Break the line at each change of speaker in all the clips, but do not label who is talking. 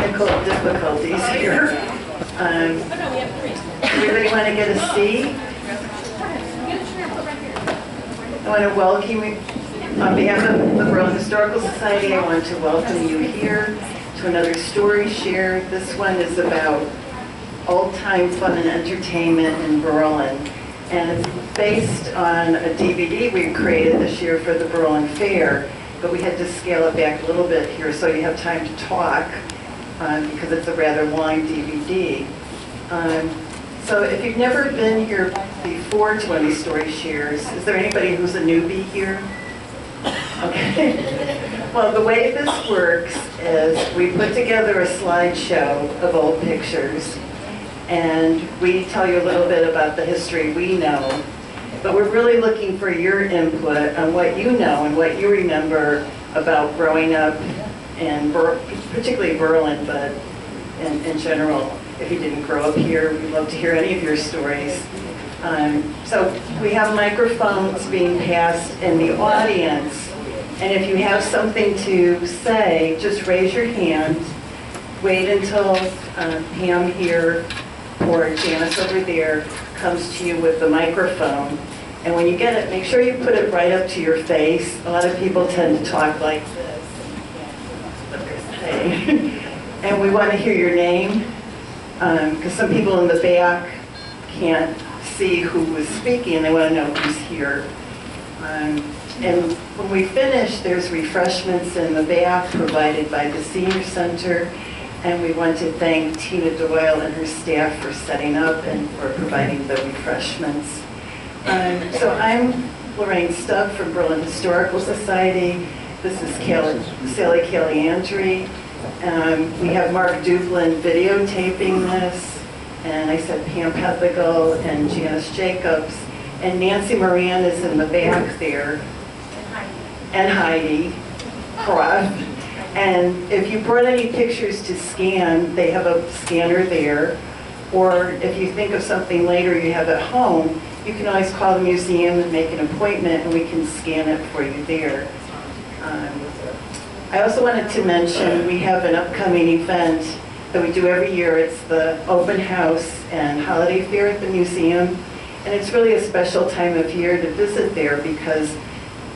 technical difficulties here. Everybody want to get a seat? I want to welcome you, on behalf of the Berlin Historical Society, I want to welcome you here to another StoryShare. This one is about old-time fun and entertainment in Berlin. And it's based on a DVD we created this year for the Berlin Fair, but we had to scale it back a little bit here so you have time to talk, because it's a rather long DVD. So if you've never been here before to one of these StoryShares, is there anybody who's a newbie here? Okay. Well, the way this works is we put together a slideshow of old pictures, and we tell you a little bit about the history we know, but we're really looking for your input on what you know and what you remember about growing up in particularly Berlin, but in general. If you didn't grow up here, we'd love to hear any of your stories. So we have microphones being passed in the audience, and if you have something to say, just raise your hand. Wait until Pam here or Janice over there comes to you with the microphone. And when you get it, make sure you put it right up to your face. A lot of people tend to talk like this. And we want to hear your name, because some people in the back can't see who was speaking. They want to know who's here. And when we finish, there's refreshments in the back provided by the Senior Center. And we want to thank Tina Doyle and her staff for setting up and for providing the refreshments. So I'm Lorraine Stubb from Berlin Historical Society. This is Sally Caliandri. We have Mark Dublin videotaping this, and I said Pam Pethigal and Janice Jacobs, and Nancy Moran is in the back there, and Heidi Croft. And if you brought any pictures to scan, they have a scanner there, or if you think of something later you have at home, you can always call the museum and make an appointment, and we can scan it for you there. I also wanted to mention we have an upcoming event that we do every year. It's the open house and holiday fair at the museum. And it's really a special time of year to visit there because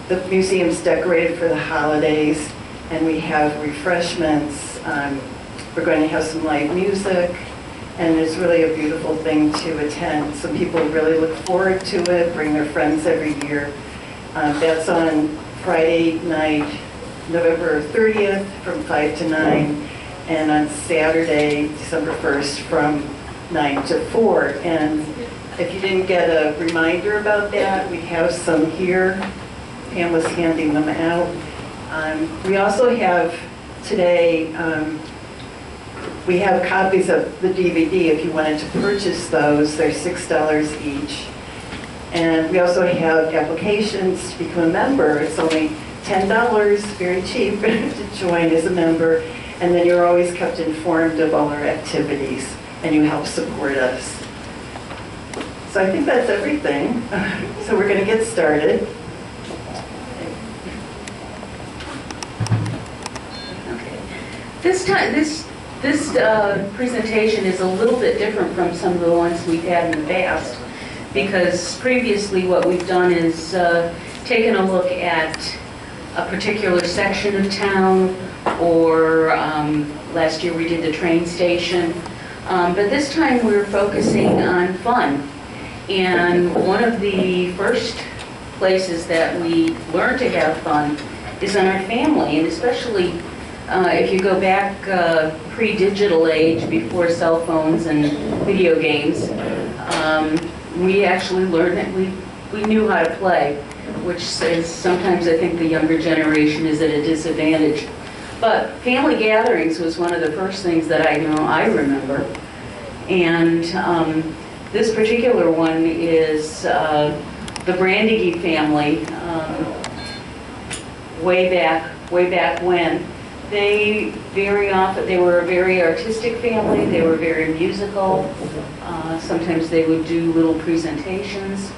the museum's decorated for the holidays, and we have refreshments. We're going to have some live music, and it's really a beautiful thing to attend. Some people really look forward to it, bring their friends every year. That's on Friday night, November 30th from 5 to 9, and on Saturday, December 1st from 9 to 4. And if you didn't get a reminder about that, we have some here. Pam was handing them out. We also have today, we have copies of the DVD if you wanted to purchase those. They're $6 each. And we also have applications to become a member. It's only $10, very cheap, to join as a member, and then you're always kept informed of all our activities, and you help support us. So I think that's everything. So we're going to get started.
Okay. This presentation is a little bit different from some of the ones we've had in the past, because previously what we've done is taken a look at a particular section of town, or last year we did the train station. But this time we're focusing on fun. And one of the first places that we learn to have fun is in our family, and especially if you go back pre-digital age, before cell phones and video games, we actually learned that we knew how to play, which is sometimes I think the younger generation is at a disadvantage. But family gatherings was one of the first things that I remember. And this particular one is the Brandige family, way back when. They were a very artistic family. They were very musical. Sometimes they would do little presentations.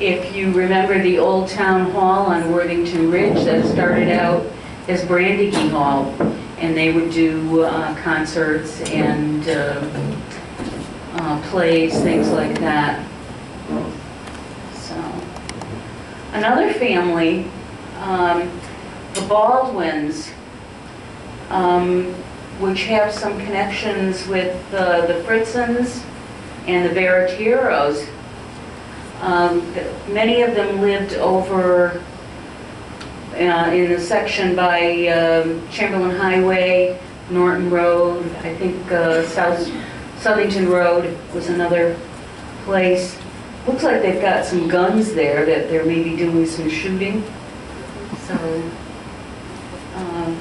If you remember the old town hall on Worthington Ridge, that started out as Brandige Hall. and they would do concerts and plays, things like that. So, another family, the Baldwins, which have some connections with the Fritzens and the Barretieros. Many of them lived over in the section by Chamberlain Highway, Norton Road, I think Southington Road was another place. Looks like they've got some guns there that they're maybe doing some shooting. So, I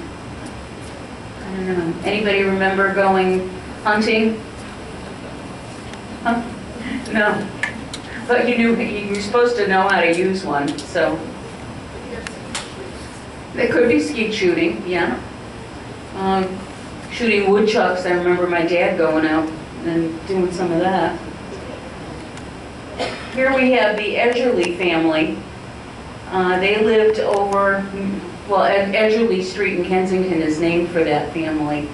don't know. Anybody remember going hunting? Huh? No. But you were supposed to know how to use one, so. It could be skeet shooting, yeah. Shooting woodchucks, I remember my dad going out and doing some of that. Here we have the Edgerly family. They lived over, well, Edgerly Street in Kensington is named for that family.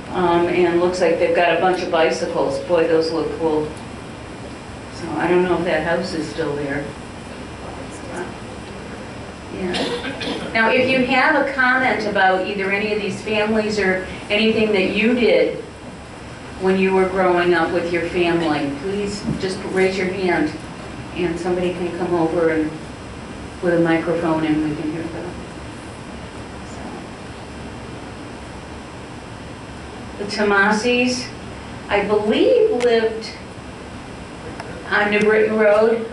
And looks like they've got a bunch of bicycles. Boy, those look cool. So I don't know if that house is still there. Yeah. Now, if you have a comment about either any of these families or anything that you did when you were growing up with your family, please just raise your hand and somebody can come over and with a microphone and we can hear them. So. The Tomasis, I believe, lived on New Britain Road.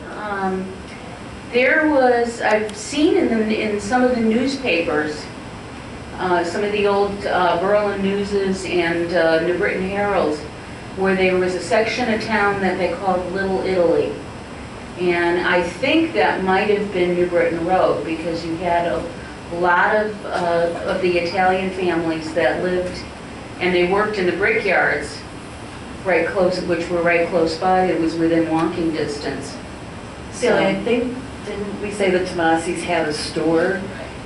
There was, I've seen in some of the newspapers, some of the old Berlin Newses and New Britain Heralds, where there was a section of town that they called Little Italy. And I think that might have been New Britain Road, because you had a lot of the Italian families that lived, and they worked in the brickyards, right close, which were right close by. It was within walking distance.
So I think, didn't we say the Tomasis had a store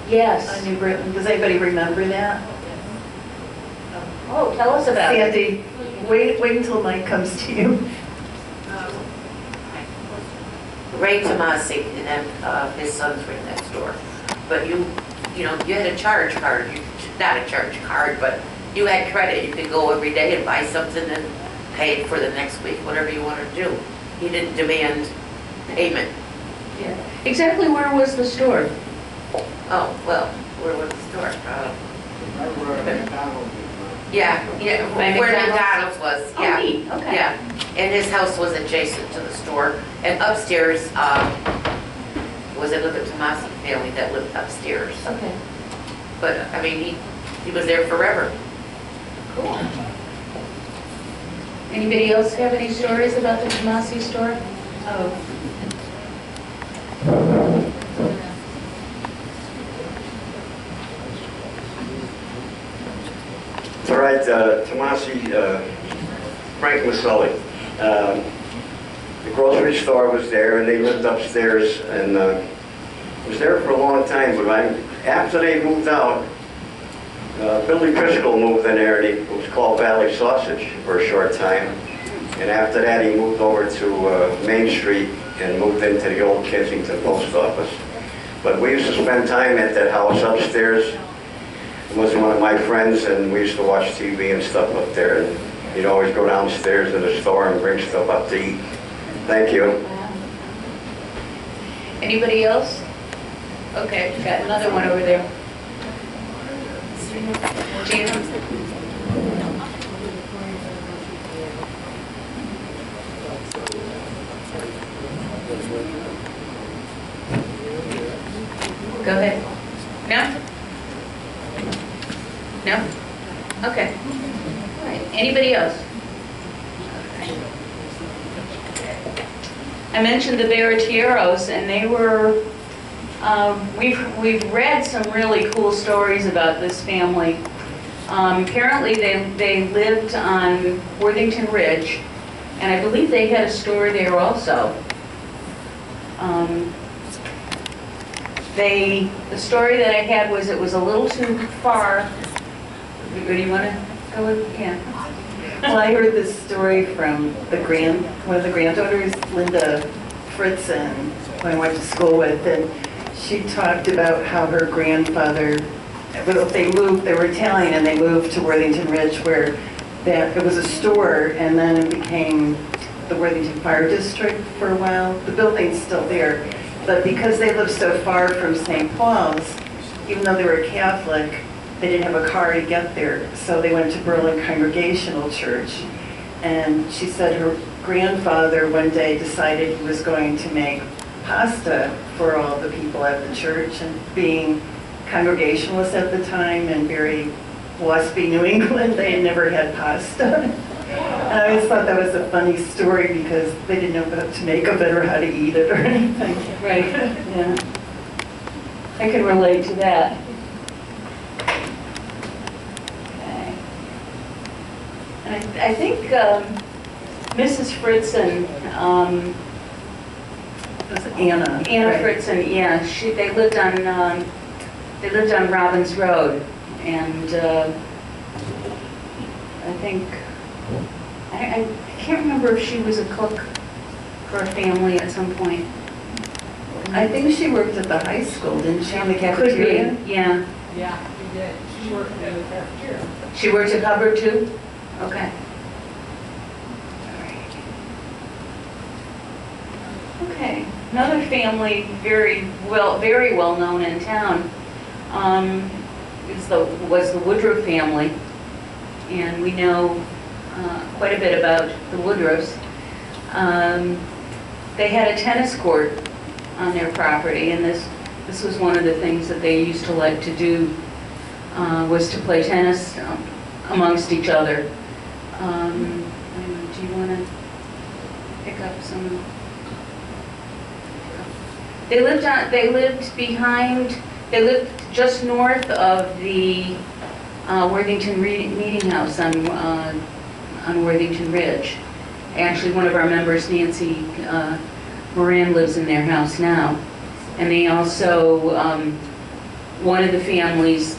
Yes.
on New Britain? Does anybody remember that?
Oh, tell us about it.
Sandy, wait until Mike comes to you.
Ray Tomasi and then his sons were next door. But you had a charge card. Not a charge card, but you had credit. You could go every day and buy something and pay it for the next week, whatever you wanted to do. He didn't demand payment.
Yeah. Exactly where was the store?
Oh, well, where was the store? Yeah, where McDonald's was, yeah.
Oh, neat. Okay.
Yeah, and his house was adjacent to the store. And upstairs was another Tomasi family that lived upstairs.
Okay.
But, I mean, he was there forever.
Cool. Anybody else have any stories about the Tomasi store? Oh.
All right, Tomasi, Frank Maselli. The grocery store was there, and they lived upstairs, and was there for a long time. But after they moved out, Billy Driscoll moved in there, and it was called Valley Sausage for a short time. And after that, he moved over to Main Street and moved into the old Kensington post office. But we used to spend time at that house upstairs. It was one of my friends, and we used to watch TV and stuff up there. And he'd always go downstairs to the store and bring stuff up to eat. Thank you.
Anybody else? Okay, got another one over there. Gina? Go ahead. No? No? Okay. All right. Anybody else? Okay. I mentioned the Barretieros, and they were, we've read some really cool stories about this family. Apparently they lived on Worthington Ridge, and I believe they had a store there also. The story that I had was it was a little too far Or do you want to go with, yeah?
Well, I heard this story from one of the granddaughters, Linda Fritzen, who I went to school with, and she talked about how her grandfather, they were Italian, and they moved to Worthington Ridge, where it was a store, and then it became the Worthington Fire District for a while. The building's still there, but because they lived so far from St. Paul's, even though they were Catholic, they didn't have a car to get there, so they went to Berlin Congregational Church. And she said her grandfather one day decided he was going to make pasta for all the people at the church, and being Congregationalists at the time and very waspy New England, they had never had pasta. And I always thought that was a funny story because they didn't know what to make of it or how to eat it or anything.
Right, yeah. I can relate to that. Okay. And I think Mrs. Fritzen,
That's Anna.
Anna
right?
Fritzen, yeah, they lived on Robbins Road, and I think, I can't remember if she was a cook for a family at some point.
I think she worked at the high school, didn't she, in the
Could
cafeteria?
be, yeah.
Yeah, she did. She worked in the cafeteria.
She worked at Hubbard too? Okay. Okay, another family very well known in town was the Woodruff family, and we know quite a bit about the Woodruffs. They had a tennis court on their property, and this was one of the things that they used to like to do, was to play tennis amongst each other. Do you want to pick up some? They lived just north of the Worthington Meeting House on Worthington Ridge. Actually, one of our members, Nancy Moran, lives in their house now. And they also, one of the families,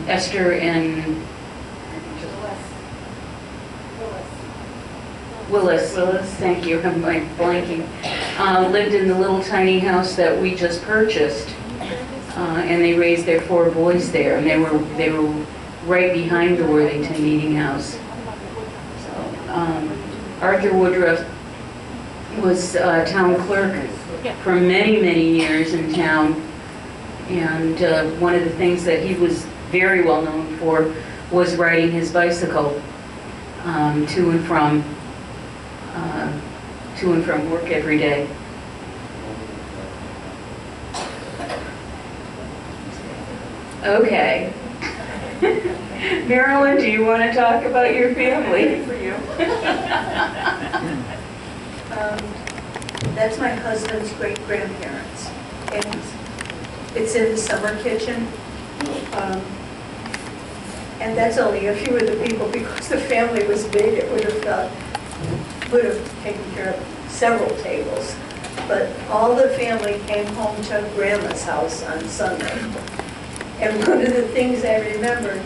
Esther and Willis, thank you, I'm like blanking, lived in the little tiny house that we just purchased, and they raised their 4 boys there, and they were right behind the Worthington Meeting House. So, Arthur Woodruff was town clerk for many, many years in town, and one of the things that he was very well known for was riding his bicycle to and from work every day. Okay. Marilyn, do you want to talk about your family?
For you. That's my husband's great-grandparents. And it's in the summer kitchen. And that's only a few of the people, because the family was big. It would have taken care of several tables. But all the family came home to Grandma's house on Sunday. And one of the things I remember,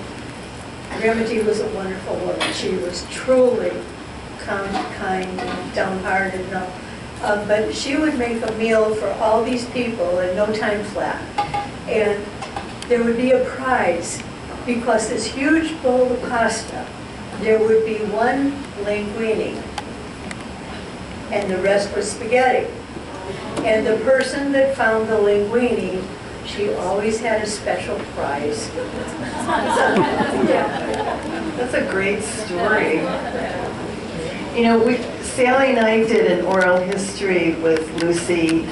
Grandma G was a wonderful woman. She was truly kind and downhearted and all. But she would make a meal for all these people in no time flat. And there would be a prize, because this huge bowl of pasta, there would be one linguine, and the rest was spaghetti. And the person that found the linguine, she always had a special prize.
That's a great story. You know, Sally and I did an oral history with Lucy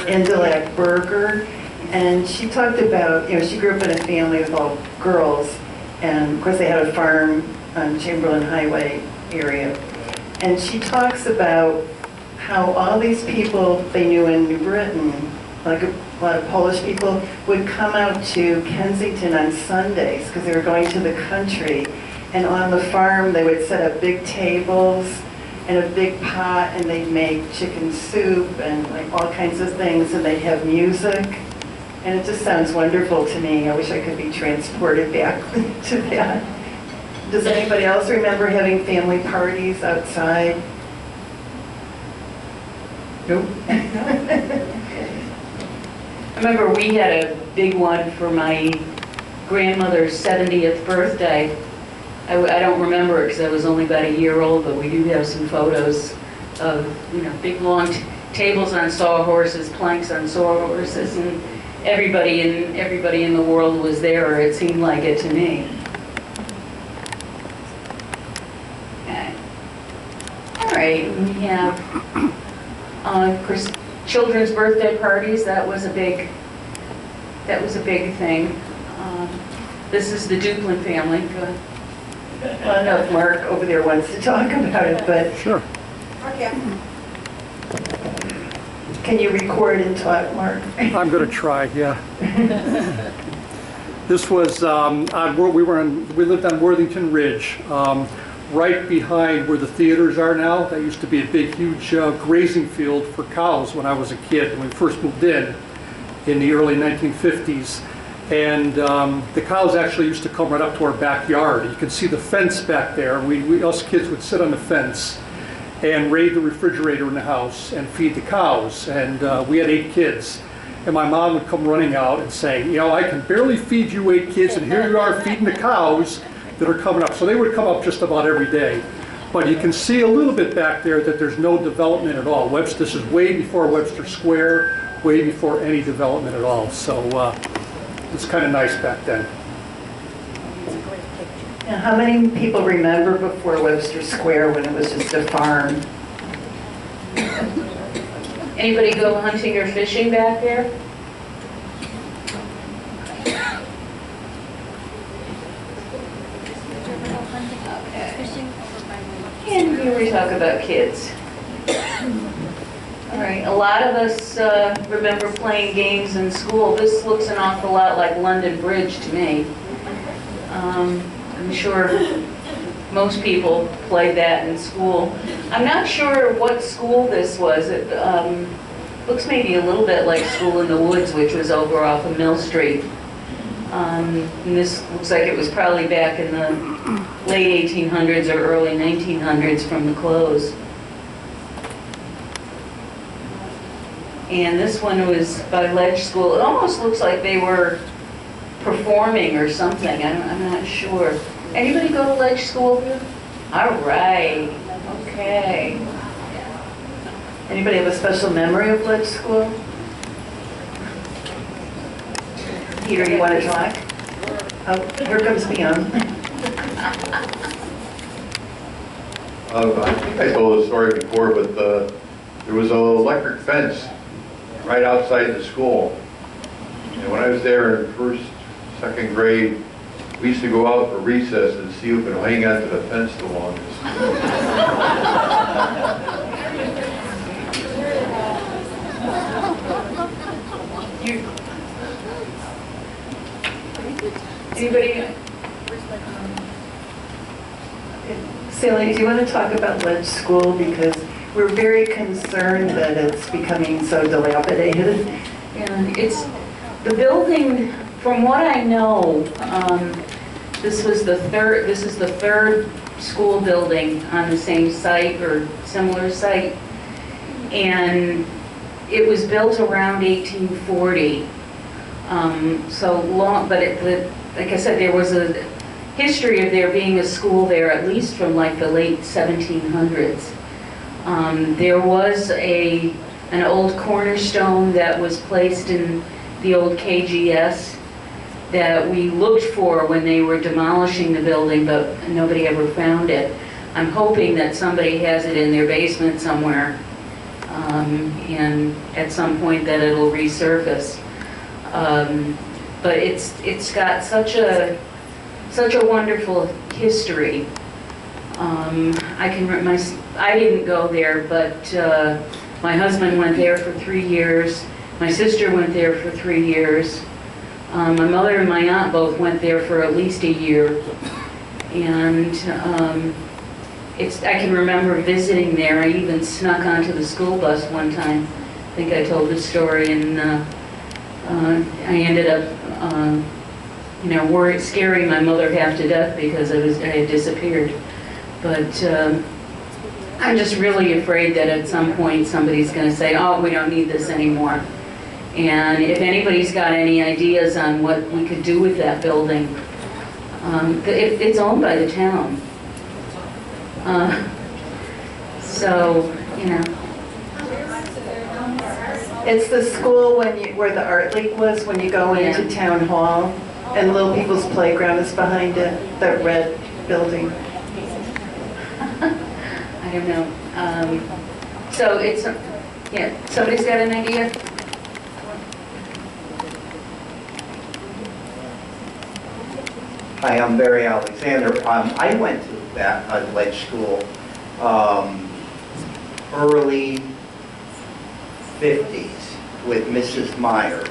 Indelac Berger, and she talked about, she grew up in a family with all girls, and of course they had a farm on Chamberlain Highway area. And she talks about how all these people they knew in New Britain, like a lot of Polish people, would come out to Kensington on Sundays because they were going to the country. And on the farm, they would set up big tables and a big pot, and they'd make chicken soup and like all kinds of things, and they'd have music. And it just sounds wonderful to me. I wish I could be transported back to that. Does anybody else remember having family parties outside? Nope.
I remember we had a big one for my grandmother's 70th birthday. I don't remember it because I was only about a year old, but we do have some photos of, big long tables on sawhorses, planks on sawhorses, and everybody in the world was there, or it seemed like it to me. Okay. All right, we have children's birthday parties. That was a big thing. This is the Duplin family. Go ahead.
I don't know if Mark over there wants to talk about it, but
Sure.
Okay.
can you record and talk, Mark?
I'm going to try, yeah. This was, we lived on Worthington Ridge, right behind where the theaters are now. That used to be a big, huge grazing field for cows when I was a kid, when we first moved in the early 1950s. And the cows actually used to come right up to our backyard. You can see the fence back there. Us kids would sit on the fence and raid the refrigerator in the house and feed the cows. And we had 8 kids. And my mom would come running out and say, I can barely feed you 8 kids, and here you are feeding the cows that are coming up. So they would come up just about every day. But you can see a little bit back there that there's no development at all. This is way before Webster Square, way before any development at all. So it's kind of nice back then.
Now, how many people remember before Webster Square when it was just a farm?
Anybody go hunting or fishing back there? And here we talk about kids. All right, a lot of us remember playing games in school. This looks an awful lot like London Bridge to me. I'm sure most people played that in school. I'm not sure what school this was. It looks maybe a little bit like School in the Woods, which was over off of Mill Street. And this looks like it was probably back in the late 1800s or early 1900s from the close. And this one was by Ledge School. It almost looks like they were performing or something. I'm not sure. Anybody go to Ledge School? All right. Okay.
Anybody have a special memory of Ledge School? Peter, you want to talk? Oh, here comes Leon.
I think I told the story before, but there was an electric fence right outside the school. And when I was there in first, second grade, we used to go out for recess and see who could hang onto the fence the longest.
Anybody?
Sally, do you want to talk about Ledge School? Because we're very concerned that it's becoming so dilapidated.
Yeah, it's the building. From what I know, this is the third school building on the same site or similar site, and it was built around 1840. So long, but like I said, there was a history of there being a school there at least from like the late 1700s. There was an old cornerstone that was placed in the old KGS that we looked for when they were demolishing the building, but nobody ever found it. I'm hoping that somebody has it in their basement somewhere, and at some point that it'll resurface. But it's got such a wonderful history. I didn't go there, but my husband went there for 3 years. My sister went there for 3 years. My mother and my aunt both went there for at least a year. And I can remember visiting there. I even snuck onto the school bus one time. I think I told this story in I ended up, scaring my mother half to death because I had disappeared. But I'm just really afraid that at some point somebody's going to say, oh, we don't need this anymore. And if anybody's got any ideas on what we could do with that building, it's owned by the town. So,
It's the school where the art league was, when you go into
Yeah.
town hall, and Little People's Playground is behind it, that red building.
I don't know. So it's, somebody's got an idea?
Hi, I'm Barry Alexander. I went to that ledge school early 50s with Mrs. Myers.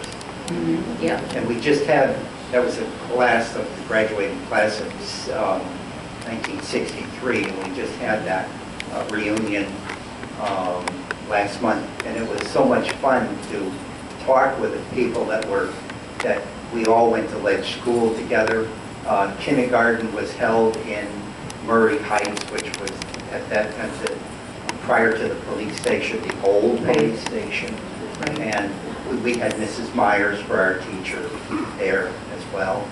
Yeah.
And we just had, that was a class of the graduating class of 1963, and we just had that reunion last month. And it was so much fun to talk with the people that we all went to ledge school together. Kindergarten was held in Murray Heights, which was at that time, prior to the police station, the old police station. And we had Mrs. Myers for our teacher there as well.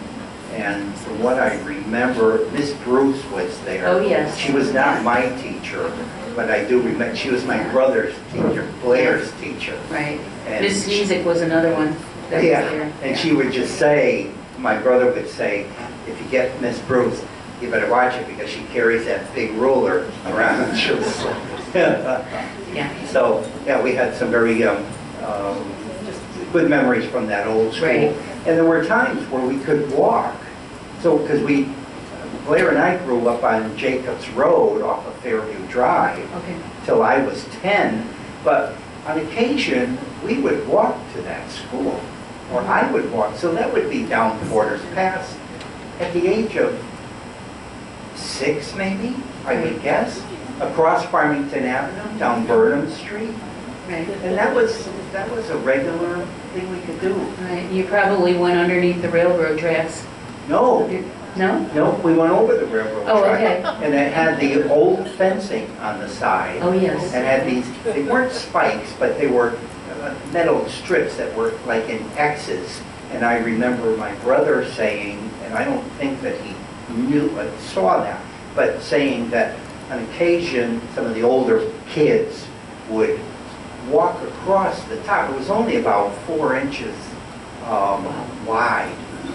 And from what I remember, Miss Bruce was there.
Oh, yes.
She was not my teacher, but I do remember, she was my brother's teacher, Blair's teacher.
Right.
And
Miss Music was another one that was
Yeah,
there.
and she would just say, my brother would say, if you get Miss Bruce, you better watch it because she carries that big ruler around.
Yeah.
So, yeah, we had some very just good memories from that old school.
Right.
And there were times where we could walk. So, because Blair and I grew up on Jacobs Road off of Fairview Drive
Okay.
till I was 10, but on occasion, we would walk to that school, or I would walk. So that would be down Porter's Pass at the age of 6, maybe, I would guess, across Farmington Avenue, down Burnham Street.
Right.
And that was a regular thing we could do.
Right. You probably went underneath the railroad tracks.
No,
No?
we went over the railroad
Oh,
track.
okay.
And it had the old fencing on the side.
Oh, yes.
And had these, they weren't spikes, but they were metal strips that were like in X's. And I remember my brother saying, and I don't think that he saw that, but saying that on occasion, some of the older kids would walk across the top. It was only about 4 inches wide,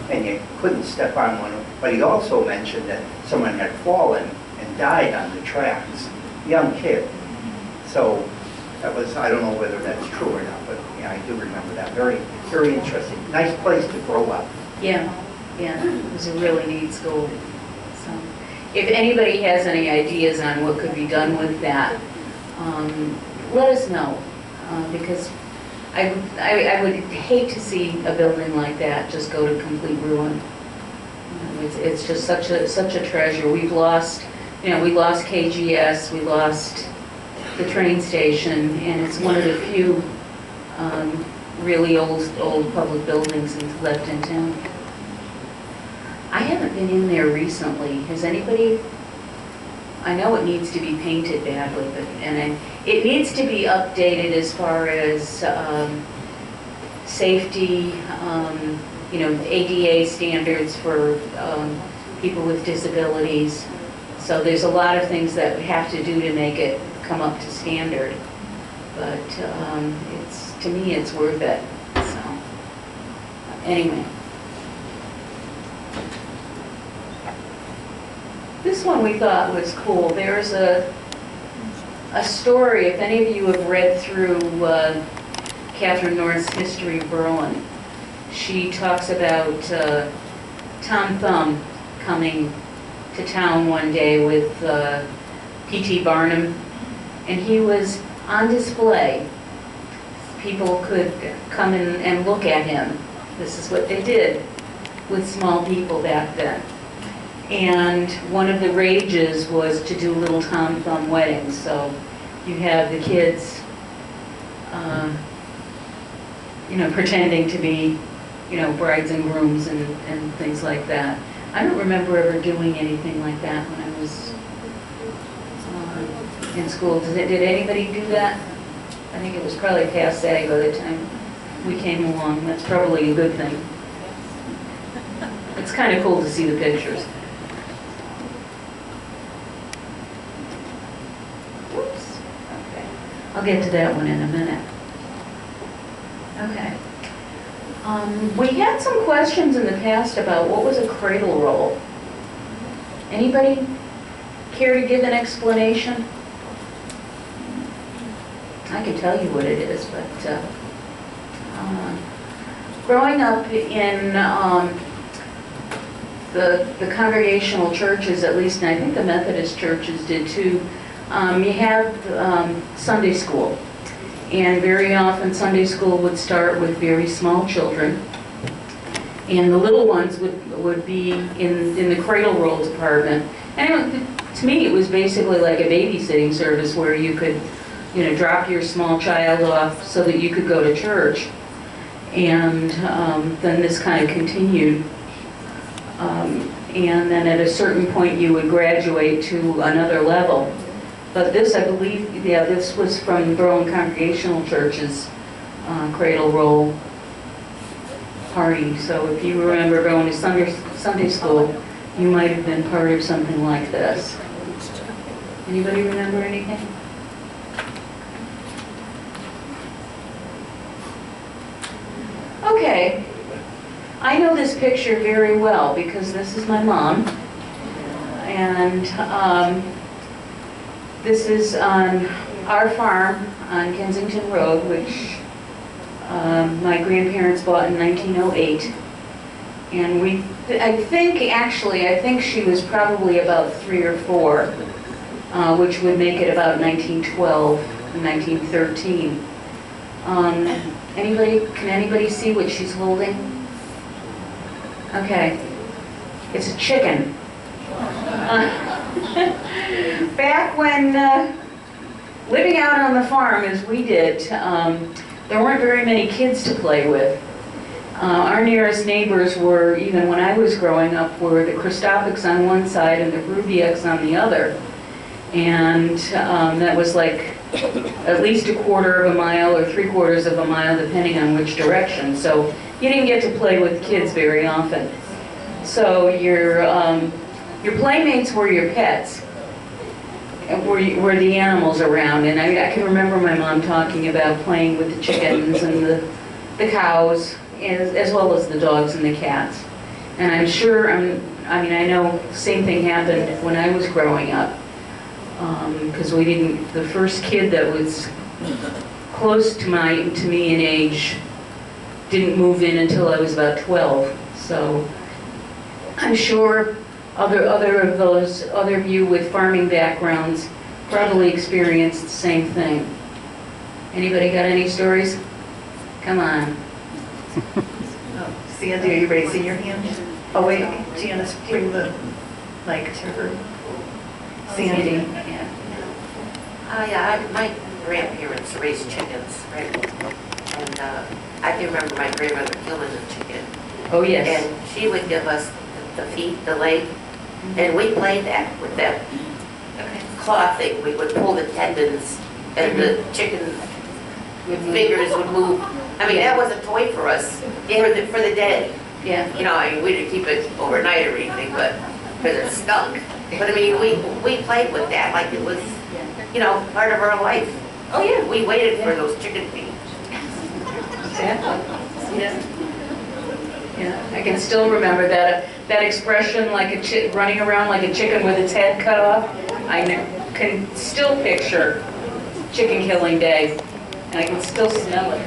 and you couldn't step on one. But he also mentioned that someone had fallen and died on the tracks, young kid. So that was, I don't know whether that's true or not, but yeah, I do remember that. Very, very interesting. Nice place to grow up.
Yeah. It was a really neat school. So, if anybody has any ideas on what could be done with that, let us know, because I would hate to see a building like that just go to complete ruin. It's just such a treasure. We lost KGS, we lost the train station, and it's one of the few really old public buildings left in town. I haven't been in there recently. Has anybody? I know it needs to be painted badly, but it needs to be updated as far as safety, ADA standards for people with disabilities. So there's a lot of things that we have to do to make it come up to standard. But to me, it's worth it. So anyway. This one we thought was cool. There's a story, if any of you have read through Catherine North's History of Berlin, she talks about Tom Thumb coming to town one day with P.T. Barnum, and he was on display. People could come in and look at him. This is what they did with small people back then. And one of the rages was to do little Tom Thumb weddings. So you have the kids pretending to be, brides and grooms and things like that. I don't remember ever doing anything like that when I was in school. Did anybody do that? I think it was probably passé by the time we came along. That's probably a good thing. It's kind of cool to see the pictures. Whoops. Okay. I'll get to that one in a minute. Okay. We had some questions in the past about what was a cradle roll. Anybody care to give an explanation? I can tell you what it is, but growing up in the congregational churches, at least, and I think the Methodist churches did too, you have Sunday school. And very often Sunday school would start with very small children. And the little ones would be in the cradle roll department. And to me it was basically like a babysitting service where you could drop your small child off so that you could go to church. And then this kind of continued. And then at a certain point you would graduate to another level. But this, I believe, this was from Berlin Congregational Church's cradle roll party. So if you remember going to Sunday school, you might have been part of something like this. Anybody remember anything? Okay. I know this picture very well because this is my mom. And this is on our farm on Kensington Road, which my grandparents bought in 1908. And I think she was probably about 3 or 4, which would make it about 1912 and 1913. Can anybody see what she's holding? Okay. It's a chicken. Back when living out on the farm as we did, there weren't very many kids to play with. Our nearest neighbors were, even when I was growing up, were the Christopics on one side and the Rubieks on the other. And that was like at least 1/4 of a mile or 3/4 of a mile, depending on which direction. So you didn't get to play with kids very often. So your playmates were your pets, were the animals around. And I can remember my mom talking about playing with the chickens and the cows, as well as the dogs and the cats. And I'm sure, I know the same thing happened when I was growing up. Because the first kid that was close to me in age didn't move in until I was about 12. So I'm sure other of you with farming backgrounds probably experienced the same thing. Anybody got any stories? Come on.
Oh, Sandy, are you raising your hand? Oh wait, Janice, bring the mic to her. Sandy.
Yeah, my grandparents raised chickens, right? And I can remember my grandmother killing a chicken.
Oh, yes.
And she would give us the feet, the leg, and we played that with that claw thing. We would pull the tendons and the chicken fingers would move. I mean, that was a toy for us, for the dead.
Yeah.
We didn't keep it overnight or anything, but because it stunk. But I mean, we played with that like it was, part of our life.
Oh, yeah.
We waited for those chicken feet.
Exactly. Yeah. Yeah. I can still remember that expression, like running around like a chicken with its head cut off. I can still picture chicken killing day, and I can still smell it.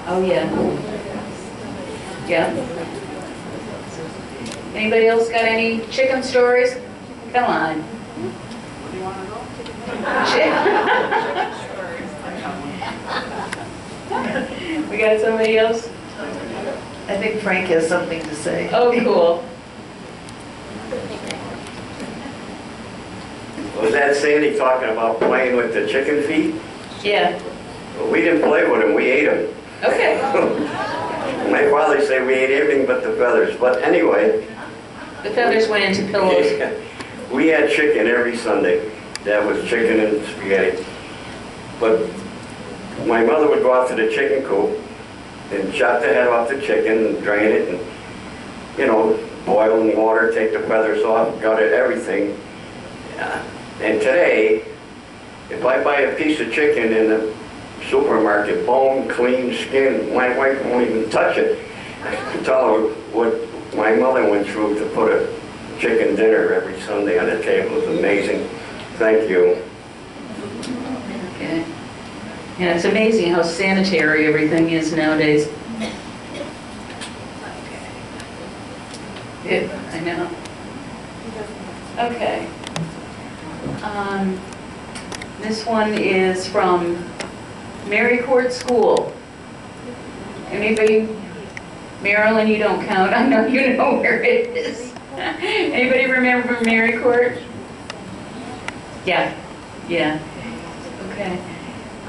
Oh, yeah. Yeah. Anybody else got any chicken stories? Come on. We got somebody else?
I think Frank has something to say.
Oh, cool.
Was that Sandy talking about playing with the chicken feet?
Yeah.
Well, we didn't play with them, we ate them.
Okay.
My father said we ate everything but the feathers. But anyway,
The feathers went into pillows.
we had chicken every Sunday. That was chicken and spaghetti. But my mother would go out to the chicken coop and chop the head off the chicken and drain it and, you know, boil in water, take the feathers off, gut it, everything. And today, if I buy a piece of chicken in the supermarket, bone, clean, skin, my wife won't even touch it. I can tell her what my mother went through to put a chicken dinner every Sunday on the table. It was amazing. Thank you.
Okay. Yeah, it's amazing how sanitary everything is nowadays. Yeah, I know. Okay. This one is from Mary Court School. Anybody? Marilyn, you don't count. I know you know where it is. Anybody remember Mary Court? Yeah. Yeah. Okay.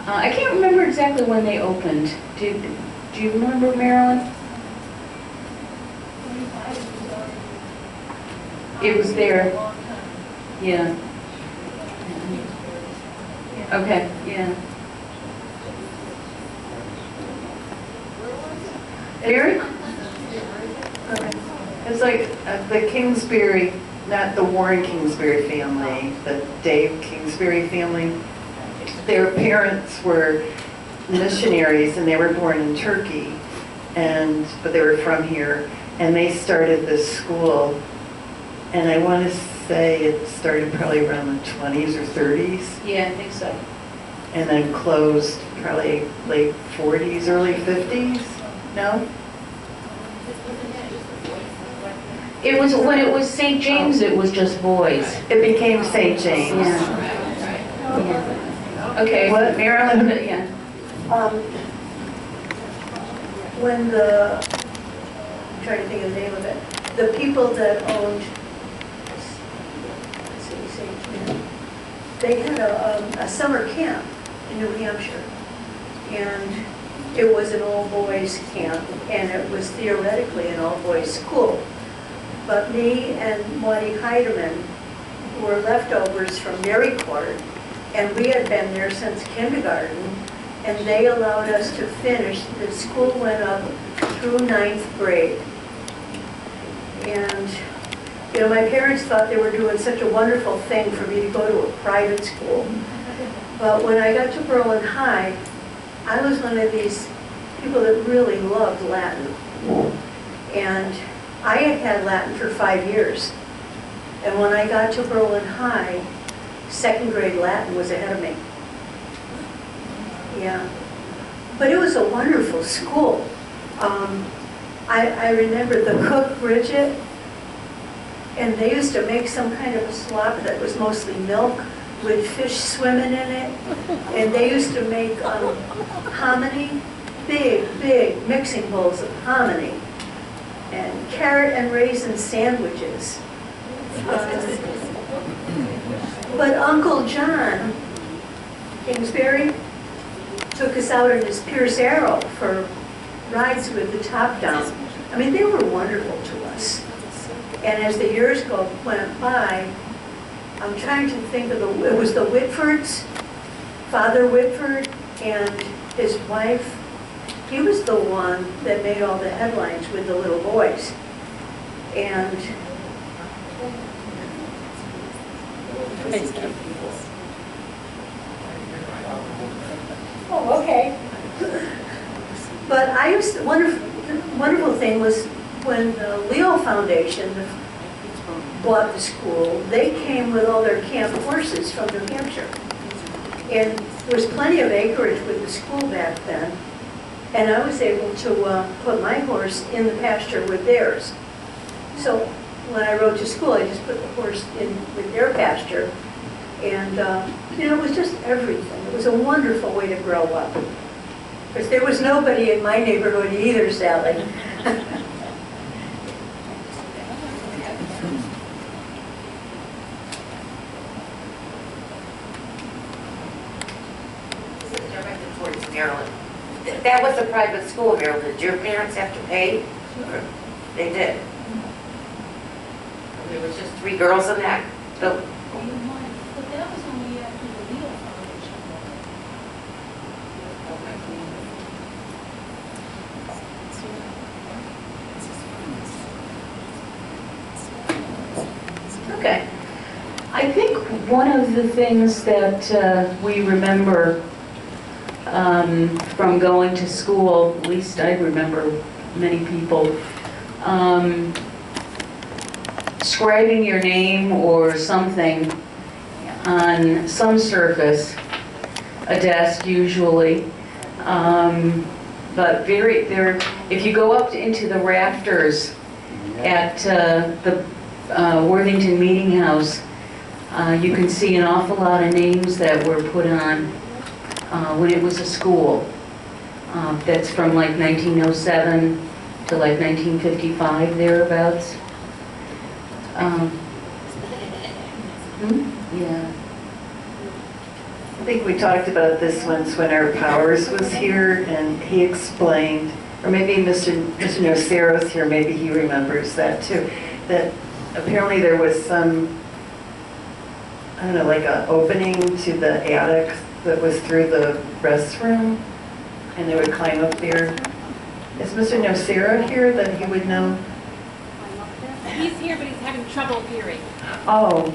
I can't remember exactly when they opened. Do you remember, Marilyn? It was there. Yeah. Okay, yeah. Mary?
It's like the Kingsbury, not the Warren Kingsbury family, the Dave Kingsbury family. Their parents were missionaries and they were born in Turkey, but they were from here, and they started this school, and I want to say it started probably around the 20s or 30s.
Yeah, I think so.
And then closed probably late 40s, early 50s? No?
It was, when it was St. James, it was just boys.
It became St. James.
Yeah. Okay,
What?
Marilyn, yeah.
When I'm trying to think of the name of it, the people that owned, let's see, they had a summer camp in New Hampshire. And it was an all-boys camp, and it was theoretically an all-boys school. But me and Monty Heidemann were leftovers from Mary Court, and we had been there since kindergarten, and they allowed us to finish. The school went up through 9th grade. And, you know, my parents thought they were doing such a wonderful thing for me to go to a private school. But when I got to Berlin High, I was one of these people that really loved Latin. And I had had Latin for 5 years. And when I got to Berlin High, 2nd grade Latin was ahead of me. Yeah. But it was a wonderful school. I remember the cook, Bridget, and they used to make some kind of a slop that was mostly milk with fish swimming in it. And they used to make hominy, big mixing bowls of hominy, and carrot and raisin sandwiches. But Uncle John Kingsbury took us out in his Pierce Arrow for rides with the top down. I mean, they were wonderful to us. And as the years went by, I'm trying to think of it was the Whitfords, Father Whitford and his wife. He was the one that made all the headlines with the little boys. And oh, okay. But I used to, wonderful thing was when the Leo Foundation bought the school, they came with all their camp horses from New Hampshire. And there was plenty of acreage with the school back then. And I was able to put my horse in the pasture with theirs. So when I rode to school, I just put the horse in with their pasture. And, you know, it was just everything. It was a wonderful way to grow up. Because there was nobody in my neighborhood either, Sally.
Directed towards Maryland. That was a private school, Harold. Did your parents have to pay? They did. There was just 3 girls in that building.
But that was only after the Leo Foundation.
Okay. I think one of the things that we remember from going to school, at least I remember many people, scribing your name or something on some surface, a desk usually, but if you go up into the rafters at the Worthington Meeting House, you can see an awful lot of names that were put on when it was a school. That's from like 1907 to like 1955, thereabouts. Yeah.
I think we talked about this once when our Powers was here, and he explained, or maybe Mr. Nocero's here, maybe he remembers that too, that apparently there was some, I don't know, like an opening to the attic that was through the restroom, and they would climb up there. Is Mr. Nocero here that he would know?
He's here, but he's having trouble hearing.
Oh,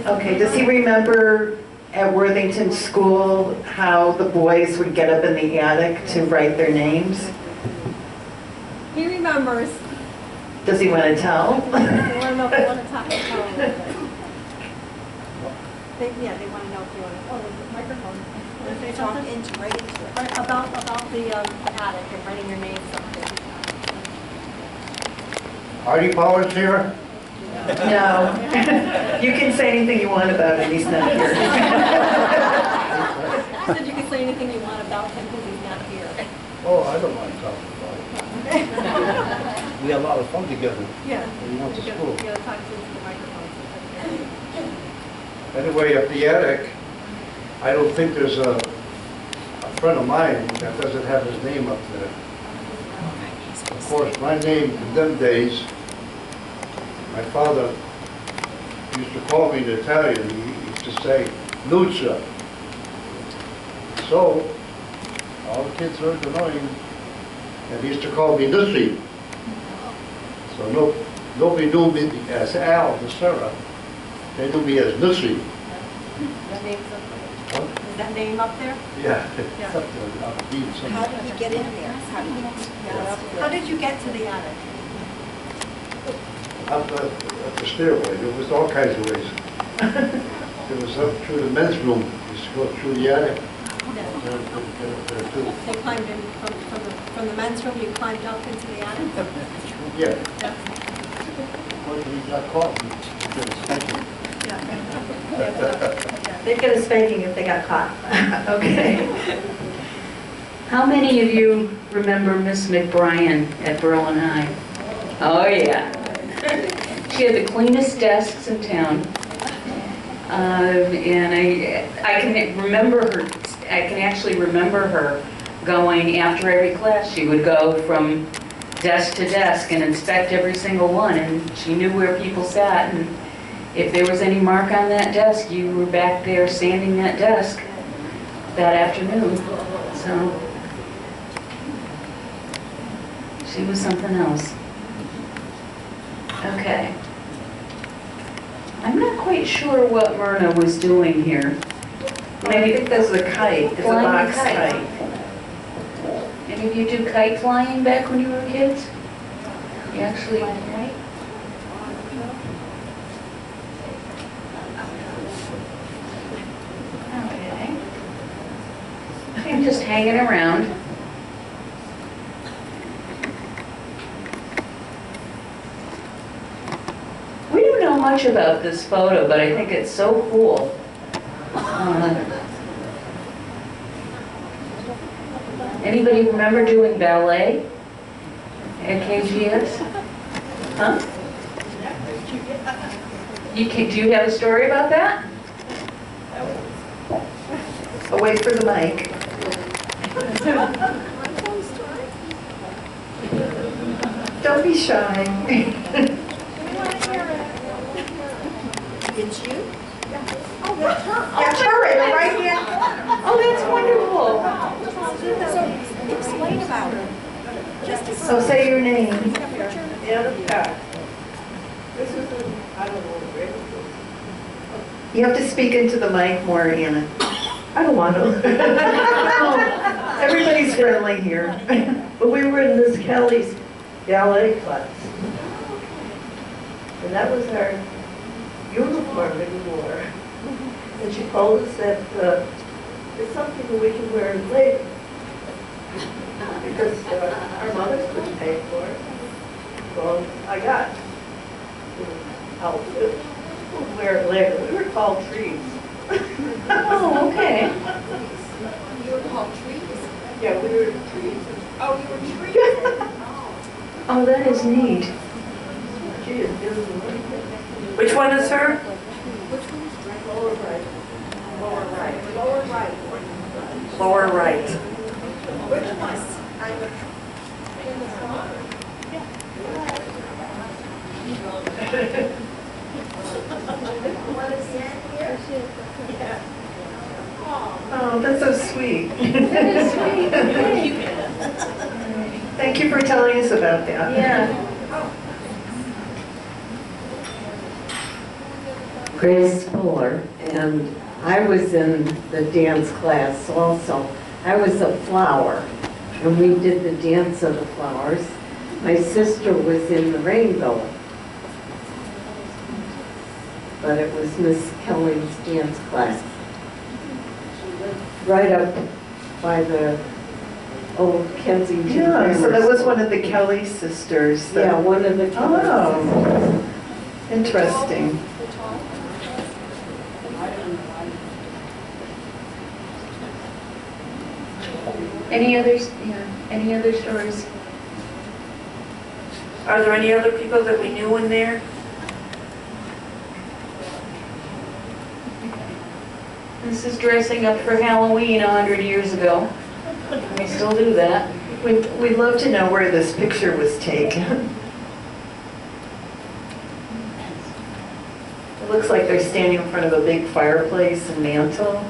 okay. Does he remember at Worthington School how the boys would get up in the attic to write their names?
He remembers.
Does he want to tell?
They want to know if you want to talk to him a little bit. They want to know if you want to, oh, there's a microphone. Want to say something? Right into it. Right, about the attic and writing your name something.
Artie Powers here?
No. You can say anything you want about it, he's not here.
He said you can say anything you want about him because he's not here.
Oh, I don't mind talking about it. We had a lot of fun together
Yeah.
when we went to
You
school.
gotta talk to the microphone.
Anyway, up the attic, I don't think there's a friend of mine that doesn't have his name up there. Of course, my name in them days, my father used to call me in Italian. He used to say, Lucia. So, all the kids heard the name, and he used to call me Lucy. So nobody knew me as Al, the Sarah. They knew me as Lucy.
That name's up there.
What?
Is that name up there?
Yeah.
Yeah.
It's up there, deep somewhere.
How did he get in there?
How did you get to the attic?
Up the stairway, there was all kinds of ways. There was up through the men's room, you used to go through the attic. Get up there too.
They climbed in from the men's room, you climbed up into the attic?
Yeah.
Yeah.
When he got caught, he did a spanking.
They'd get a spanking if they got caught.
Okay.
How many of you remember Miss McBrien at Berlin High? Oh, yeah. She had the cleanest desks in town. And I can remember her, I can actually remember her going after every class. She would go from desk to desk and inspect every single one, and she knew where people sat, and if there was any mark on that desk, you were back there sanding that desk that afternoon. So she was something else. Okay. I'm not quite sure what Myrna was doing here.
I think that's a kite, it's a
Flying a
box
kite.
kite.
Any of you do kite flying back when you were kids? You actually, right? Okay. I'm just hanging around. We don't know much about this photo, but I think it's so cool. Anybody remember doing ballet at KGS? Huh? Do you have a story about that?
Oh, wait for the mic. Don't be shy.
It's you?
Oh, that's her.
That's her in the right hand.
Oh, that's wonderful.
So explain about her. Just a
So say your name.
Anna Pack. This is, I don't know what grade it
You have to speak into the mic more, Anna.
is. I don't want to.
Everybody's friendly here.
But we were in Miss Kelly's ballet class. And that was our uniform that we wore. And she told us that it's something that we can wear later. Because our mothers couldn't pay for it. Well, I got the outfit. We'll wear it later. We were called trees.
Oh, okay.
You were called trees?
Yeah, we were trees.
Oh, you were trees?
Oh, that is neat.
She is beautiful.
Which one is her?
Lower right.
Lower right. Lower right.
Lower right.
Which one? In the front? Want to stand here?
Oh, that's so sweet.
That is sweet. Okay.
Thank you for telling us about that.
Yeah.
Grace Fuller, and I was in the dance class also. I was a flower, and we did the dance of the flowers. My sister was in the rainbow, but it was Miss Kelly's dance class. Right up by the old Kensington
Yeah, so
Grammar
that was
School.
one of the Kelly sisters. that-
Yeah, one of the Kelly sisters.
Oh, interesting.
Any others? Yeah. Any other stories?
Are there any other people that we knew in there?
This is dressing up for Halloween 100 years ago. We still do that.
We'd love to know where this picture was taken. It looks like they're standing in front of a big fireplace and mantle.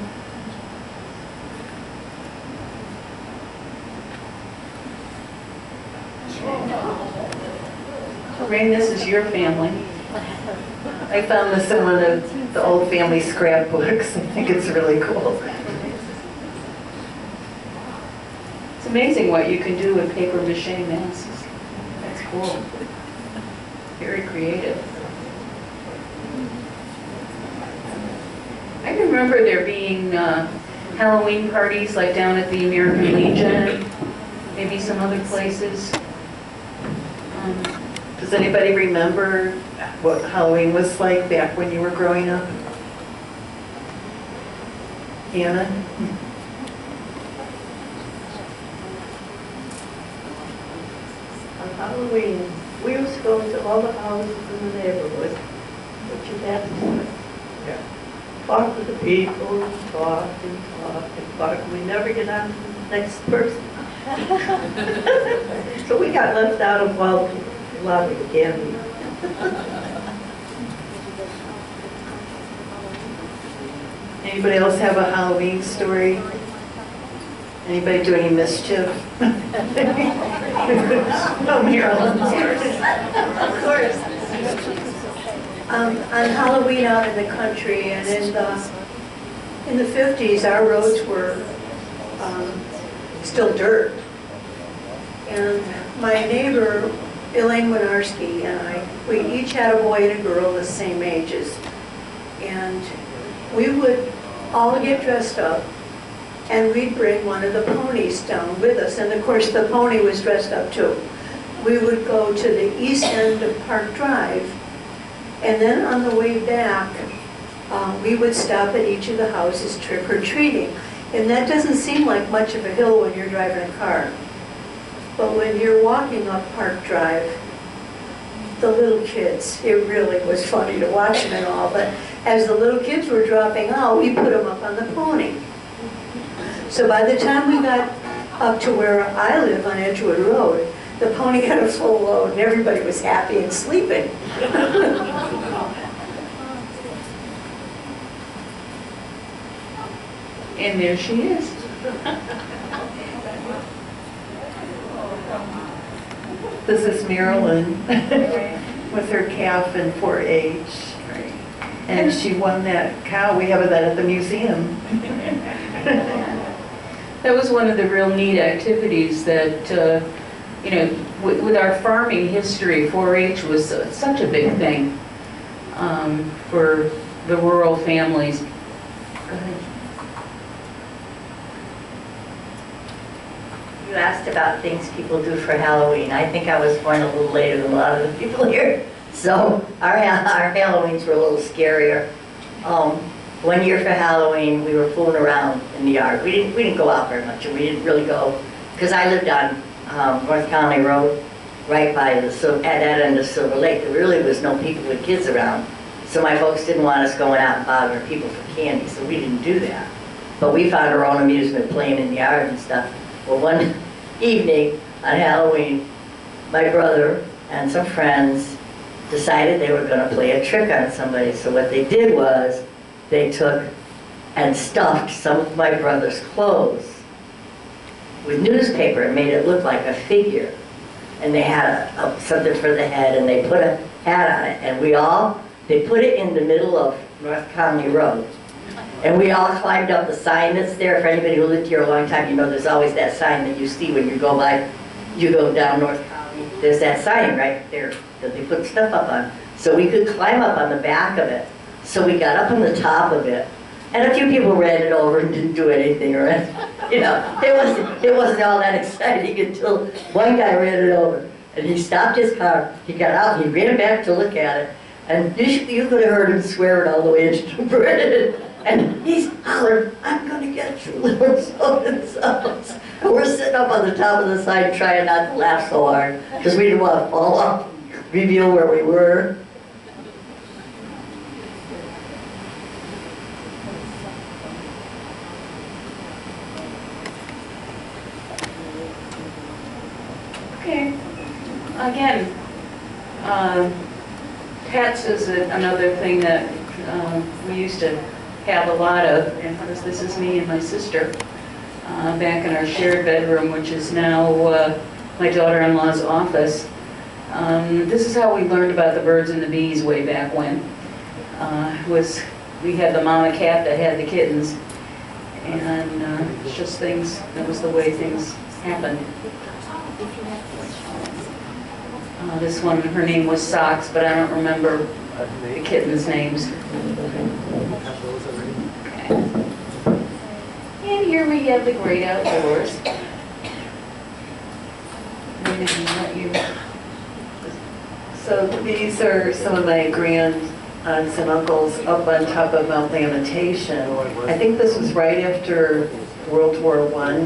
Rain, this is your family.
I found this in one of the old family scrapbooks. I think it's really cool.
It's amazing what you can do with paper mache masks. That's cool. Very creative. I remember there being Halloween parties like down at the American Legion, maybe some other places.
Does anybody remember what Halloween was like back when you were growing up? Anna?
On Halloween, we used to go to all the houses in the neighborhood, but you had to talk to the people, talk and talk and talk. We never get on to the next person. So we got left out of a lot of the candy.
Anybody else have a Halloween story? Anybody do any mischief? Oh, Marilyn.
Of course. On Halloween out in the country and in the 50s, our roads were still dirt. And my neighbor, Elaine Winarski, and we each had a boy and a girl the same ages. And we would all get dressed up and we'd bring one of the ponies down with us. And of course, the pony was dressed up too. We would go to the east end of Park Drive, and then on the way back, we would stop at each of the houses trick-or-treating. And that doesn't seem like much of a hill when you're driving a car. But when you're walking up Park Drive, the little kids, it really was funny to watch them and all, but as the little kids were dropping out, we put them up on the pony. So by the time we got up to where I live on Edgewood Road. The pony got a full load and everybody was happy and sleeping.
And there she is.
This is Marilyn with her calf in 4-H. And she won that cow. We have that at the museum.
That was one of the real neat activities that, you know, with our farming history, 4-H was such a big thing for the rural families. Go ahead.
You asked about things people do for Halloween. I think I was born a little later than a lot of the people here. So our Halloweens were a little scarier. One year for Halloween, we were fooling around in the yard. We didn't go out very much, and we didn't really go, because I lived on North County Road, right by the, at that end of Silver Lake. There really was no people with kids around. So my folks didn't want us going out and bothering people for candy, so we didn't do that. But we found our own amusement playing in the yard and stuff. Well, one evening on Halloween, my brother and some friends decided they were going to play a trick on somebody. So what they did was they took and stuffed some of my brother's clothes with newspaper and made it look like a figure. And they had something for the head, and they put a hat on it. And they put it in the middle of North Conley Road. And we all climbed up the sign that's there. For anybody who lived here a long time, you know there's always that sign that you see when you go down North County. There's that sign right there that they put stuff up on. So we could climb up on the back of it. So we got up on the top of it. And a few people ran it over and didn't do anything, right? You know, it wasn't all that exciting until one guy ran it over. And he stopped his car, he got out, he ran back to look at it. And you could have heard him swearing all the way into Britain. And he's hollering, "I'm going to get you, little so-and-so." And we're sitting up on the top of the sign trying not to laugh so hard because we didn't want to fall off, reveal where we were.
Okay. Again, pets is another thing that we used to have a lot of, and this is me and my sister back in our shared bedroom, which is now my daughter-in-law's office. This is how we learned about the birds and the bees way back when. We had the mama cat that had the kittens, and it's just things, that was the way things happened. This one, her name was Socks, but I don't remember the kittens' names. Okay. And here we have the great outdoors.
So these are some of my grand aunts and uncles up on top of Mount Lamentation. I think this was right after World War I,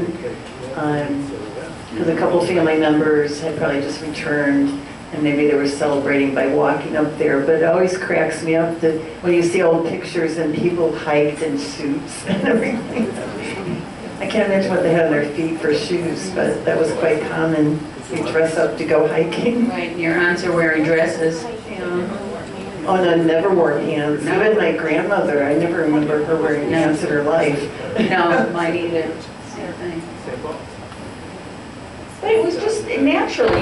because a couple family members had probably just returned, and maybe they were celebrating by walking up there. But it always cracks me up that when you see old pictures and people hiked in suits and everything. I can't imagine what they had on their feet for shoes, but that was quite common. You dress up to go hiking.
Right, and your aunts are wearing dresses.
Oh no, never wore pants.
No.
Even my grandmother, I never remember her wearing pants in her life.
No, mine either. Same thing. But it was just natural.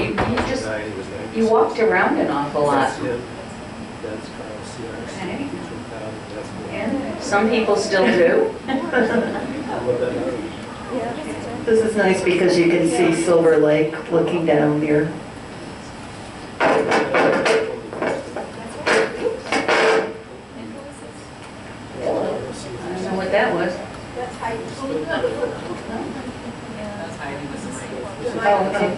You walked around an awful lot. Okay. And some people still do.
This is nice because you can see Silver Lake looking down here.
I don't know what that was. Oh, okay.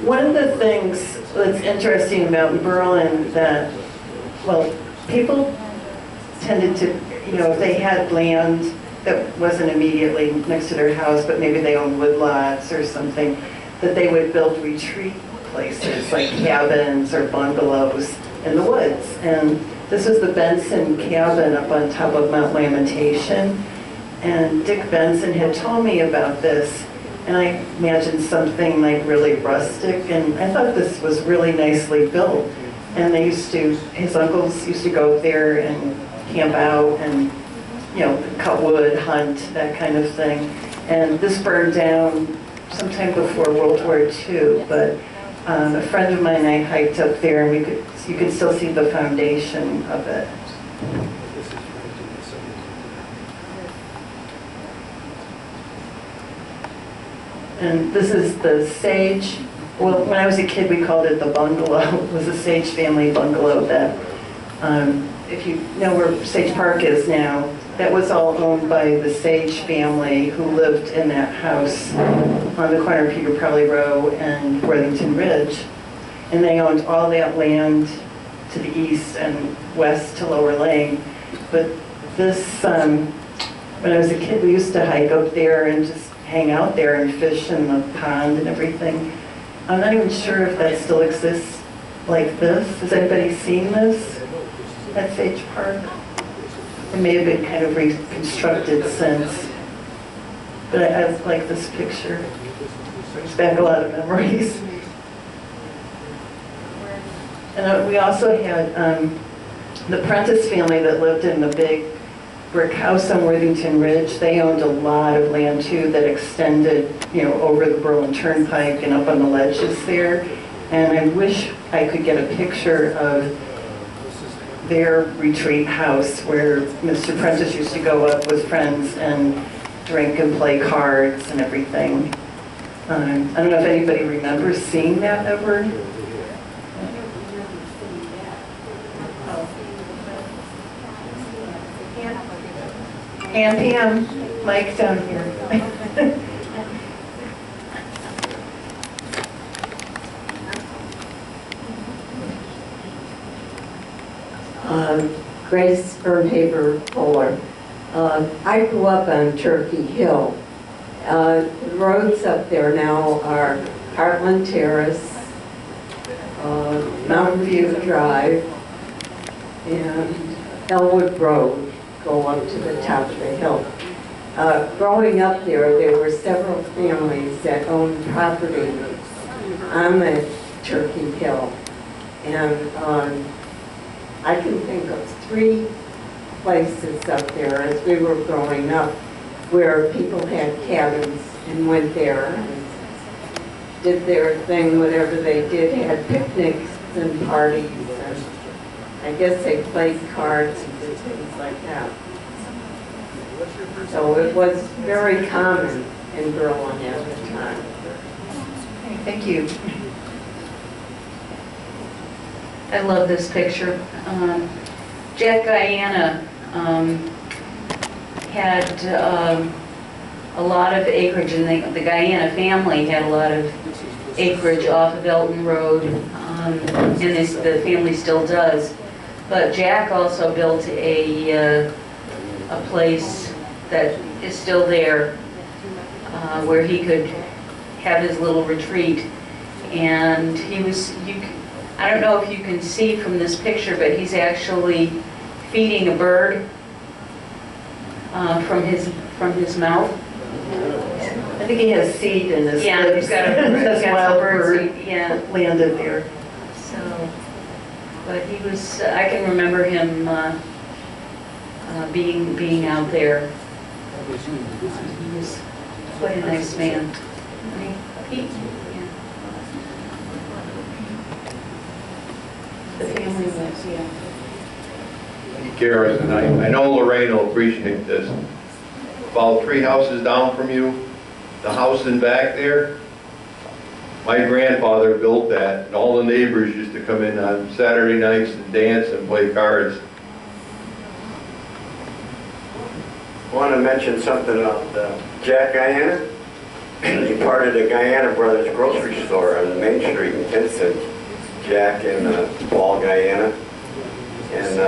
One of the things that's interesting about Berlin that, well, people tended to, if they had land that wasn't immediately next to their house, but maybe they owned woodlots or something, that they would build retreat places like cabins or bungalows in the woods. And this was the Benson cabin up on top of Mount Lamentation. And Dick Benson had told me about this. And I imagined something like really rustic, and I thought this was really nicely built. And his uncles used to go up there and camp out and, cut wood, hunt, that kind of thing. And this burned down sometime before World War II, but a friend of mine and I hiked up there, and you could still see the foundation of it. And this is the Sage. Well, when I was a kid, we called it the bungalow. It was a Sage family bungalow that, if you know where Sage Park is now, that was all owned by the Sage family who lived in that house on the corner of Peter Parley Row and Worthington Ridge. And they owned all that land to the east and west to Lower Lane. But this, when I was a kid, we used to hike up there and just hang out there and fish in the pond and everything. I'm not even sure if that still exists like this. Has anybody seen this at Sage Park? It may have been kind of reconstructed since. But I like this picture. Brings back a lot of memories. And we also had the Prentice family that lived in the big brick house on Worthington Ridge. They owned a lot of land too that extended, over the Berlin Turnpike and up on the ledges there. And I wish I could get a picture of their retreat house where Mr. Prentice used to go up with friends and drink and play cards and everything. I don't know if anybody remembers seeing that ever. And Pam, Mike down here.
Grace Bernhaber Fuller. I grew up on Turkey Hill. The roads up there now are Heartland Terrace, Mountain View Drive, and Elwood Road go up to the top of the hill. Growing up there were several families that owned property on the Turkey Hill. And I can think of 3 places up there as we were growing up where people had cabins and went there and did their thing, whatever they did, had picnics and parties, and I guess they played cards and did things like that. So it was very common in Berlin at the time.
Thank you.
I love this picture. Jack Guyana had a lot of acreage, and the Guyana family had a lot of acreage off of Elton Road, and the family still does. But Jack also built a place that is still there where he could have his little retreat. And he was, I don't know if you can see from this picture, but he's actually feeding a bird from his mouth.
I think he has seed in his
Yeah,
lips.
he's got a
wild
bird
bird
seed, yeah.
landed there.
So, but he was, I can remember him being out there. He was quite a nice man. Yeah. The family was, yeah.
Karen, and I know Lorraine will appreciate this. About 3 houses down from you, the house in back there, my grandfather built that, and all the neighbors used to come in on Saturday nights and dance and play cards.
I want to mention something about Jack Guyana. He parted the Guyana Brothers grocery store on Main Street in Kinston. Jack and Paul Guyana. And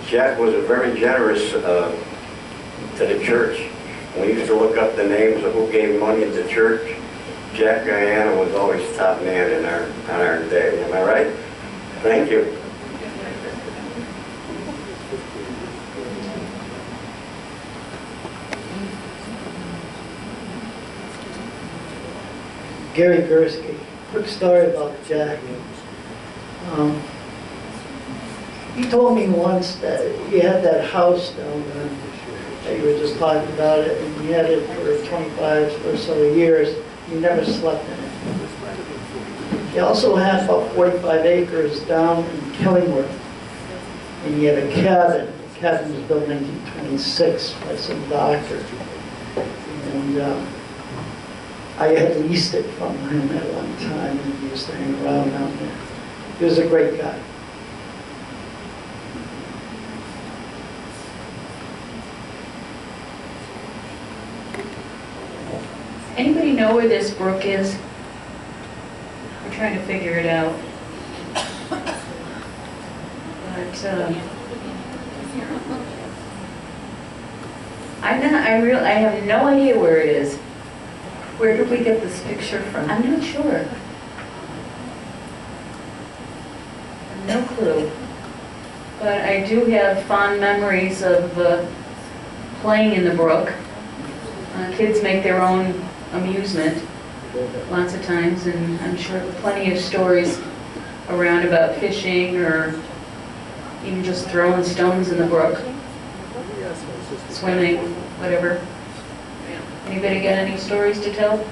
Jack was very generous to the church. We used to look up the names of who gave money to the church. Jack Guyana was always top man in our day. Am I right? Thank you.
Gary Gursky. Quick story about Jack. He told me once that he had that house down there that you were just talking about it, and he had it for 25 or so years. He never slept in it. He also had about 45 acres down in Killingworth, and he had a cabin. The cabin was built in 1926 by some doctor. And I had leased it from him at one time, and he used to hang around down there. He was a great guy.
Anybody know where this brook is? We're trying to figure it out. But I have no idea where it is.
Where did we get this picture from?
I'm not sure. No clue. But I do have fond memories of playing in the brook. Kids make their own amusement lots of times, and I'm sure plenty of stories around about fishing or even just throwing stones in the brook, swimming, whatever. Anybody got any stories to tell?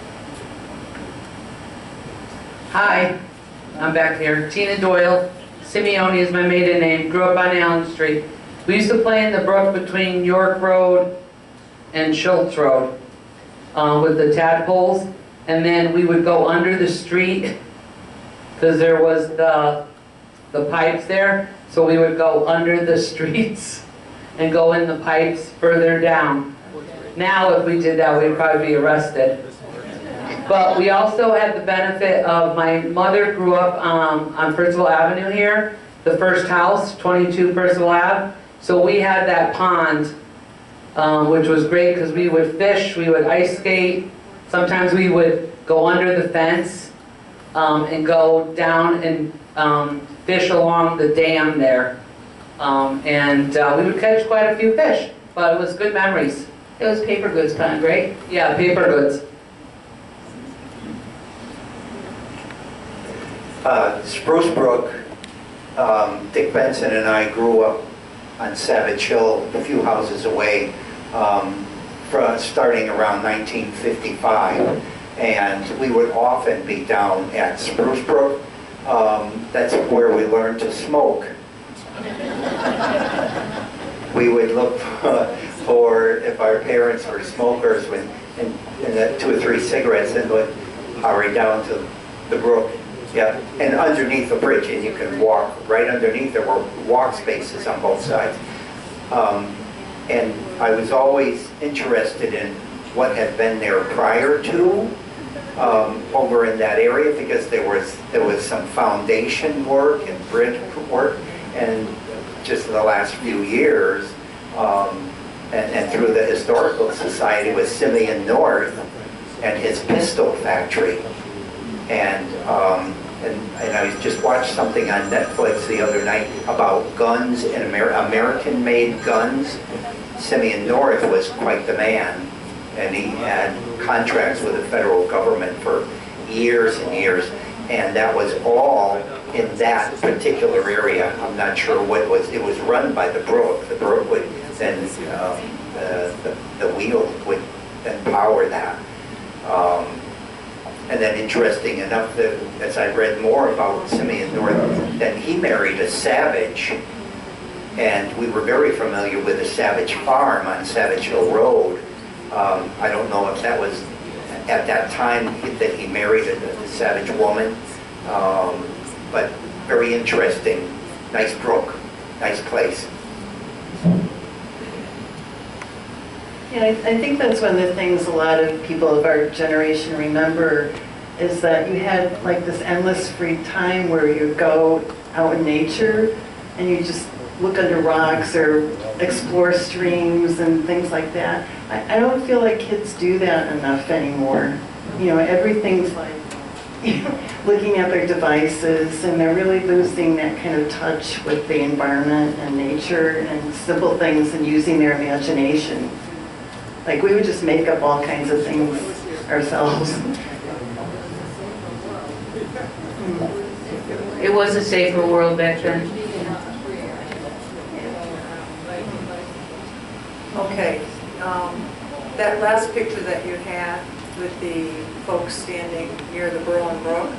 Hi, I'm back here. Tina Doyle. Simeone is my maiden name. Grew up on Allen Street. We used to play in the brook between York Road and Schultz Road with the tadpoles, and then we would go under the street because there was the pipes there, so we would go under the streets and go in the pipes further down. Now if we did that, we'd probably be arrested. But we also had the benefit of, my mother grew up on Percival Avenue here, the first house, 22 Percival Ave. So we had that pond, which was great because we would fish, we would ice skate. Sometimes we would go under the fence and go down and fish along the dam there. We would catch quite a few fish, but it was good memories.
It was Paper Goods Pond, right?
Yeah, paper goods.
Spruce Brook, Dick Benson and I grew up on Savage Hill, a few houses away, starting around 1955. And we would often be down at Spruce Brook. That's where we learned to smoke. We would look for if our parents were smokers, and 2 or 3 cigarettes, and would hurry down to the brook. Yeah, and underneath the bridge, and you can walk right underneath. There were walk spaces on both sides. And I was always interested in what had been there prior to, over in that area, because there was some foundation work and bridge work, and just in the last few years, and through the Historical Society with Simeon North and his pistol factory. And I just watched something on Netflix the other night about guns and American-made guns. Simeon North was quite the man, and he had contracts with the federal government for years and years, and that was all in that particular area. I'm not sure what it was run by the brook. The brook would then, the wheel would then power that. And then interesting enough, that as I read more about Simeon North, then he married a Savage, and we were very familiar with the Savage farm on Savage Hill Road. I don't know if that was at that time that he married a Savage woman, but very interesting, nice brook, nice place.
Yeah, I think that's one of the things a lot of people of our generation remember, is that you had like this endless free time where you go out in nature and you just look under rocks or explore streams and things like that. I don't feel like kids do that enough anymore. You know, everything's like looking at their devices, and they're really losing that kind of touch with the environment and nature and simple things, and using their imagination. Like, we would just make up all kinds of things ourselves.
It was a safer world back then.
Okay, that last picture that you had with the folks standing near the Berlin Brook,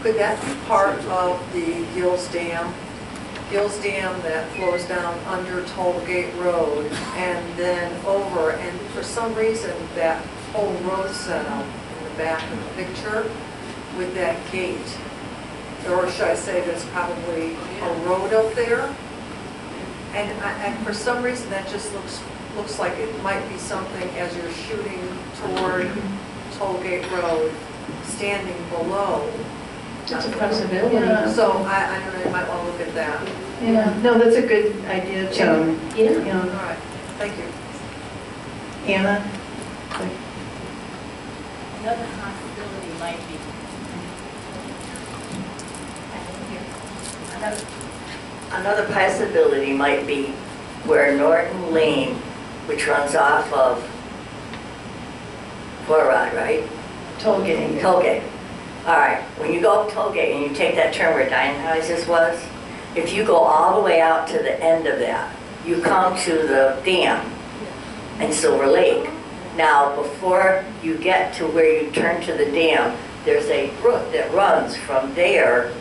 could that be part of the Gills Dam? Gills Dam that flows down under Tollgate Road and then over, and for some reason that whole road setup in the back of the picture with that gate, or should I say there's probably a road up there? And for some reason that just looks like it might be something as you're shooting toward Tollgate Road, standing below.
It's a possibility.
Yeah.
So I don't know, you might want to look at that.
Yeah, no, that's a good idea, Joan.
Yeah.
All right, thank you.
Anna?
Another possibility might be.
Another possibility might be where Norton Lane, which runs off of Floride, right?
Tollgate.
Tollgate. All right, when you go up Tollgate and you take that turn where Dining Houses was, if you go all the way out to the end of that, you come to the dam in Silver Lake. Now, before you get to where you turn to the dam, there's a brook that runs from there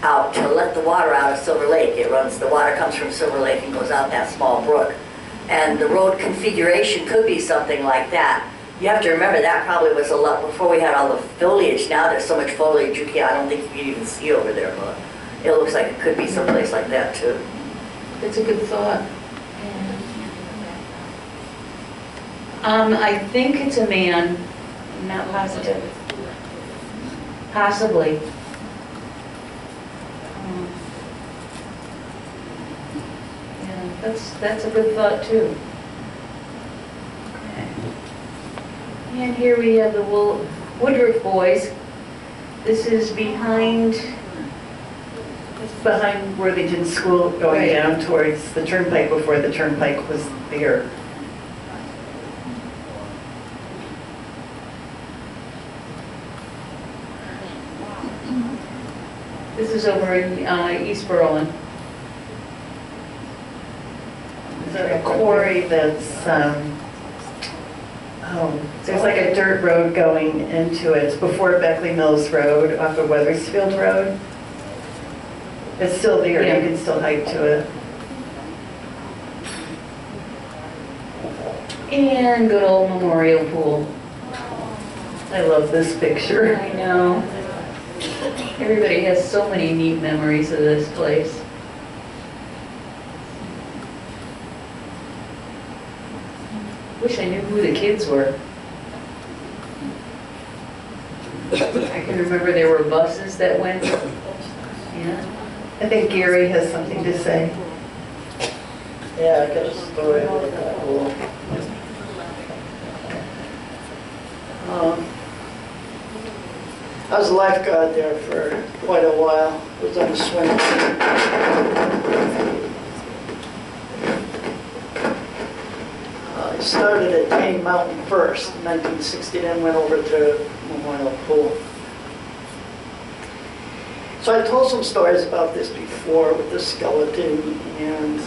out to let the water out of Silver Lake. The water comes from Silver Lake and goes out that small brook. And the road configuration could be something like that. You have to remember that probably was a lot before we had all the foliage. Now there's so much foliage you can't, I don't think you can even see over there, but it looks like it could be someplace like that too.
It's a good thought. I think it's a man. I'm not positive. Possibly. Yeah, that's a good thought too. Okay. And here we have the Woodruff boys. This is behind
Worthington School going
Right.
down towards the turnpike before the turnpike was there.
This is over in East Berlin.
There's a quarry that's, there's like a dirt road going into it. It's before Beckley Mills Road off of Weathersfield Road. It's still there,
Yeah.
you can still hike to it.
And good old Memorial Pool.
I love this picture.
I know. Everybody has so many neat memories of this place. Wish I knew who the kids were. I can remember there were buses that went. Yeah.
I think Gary has something to say.
Yeah, I got a story about that pool. I was a lifeguard there for quite a while. I was on the swim team. I started at Tane Mountain first in 1960, then went over to Memorial Pool. So I told some stories about this before with the skeleton, and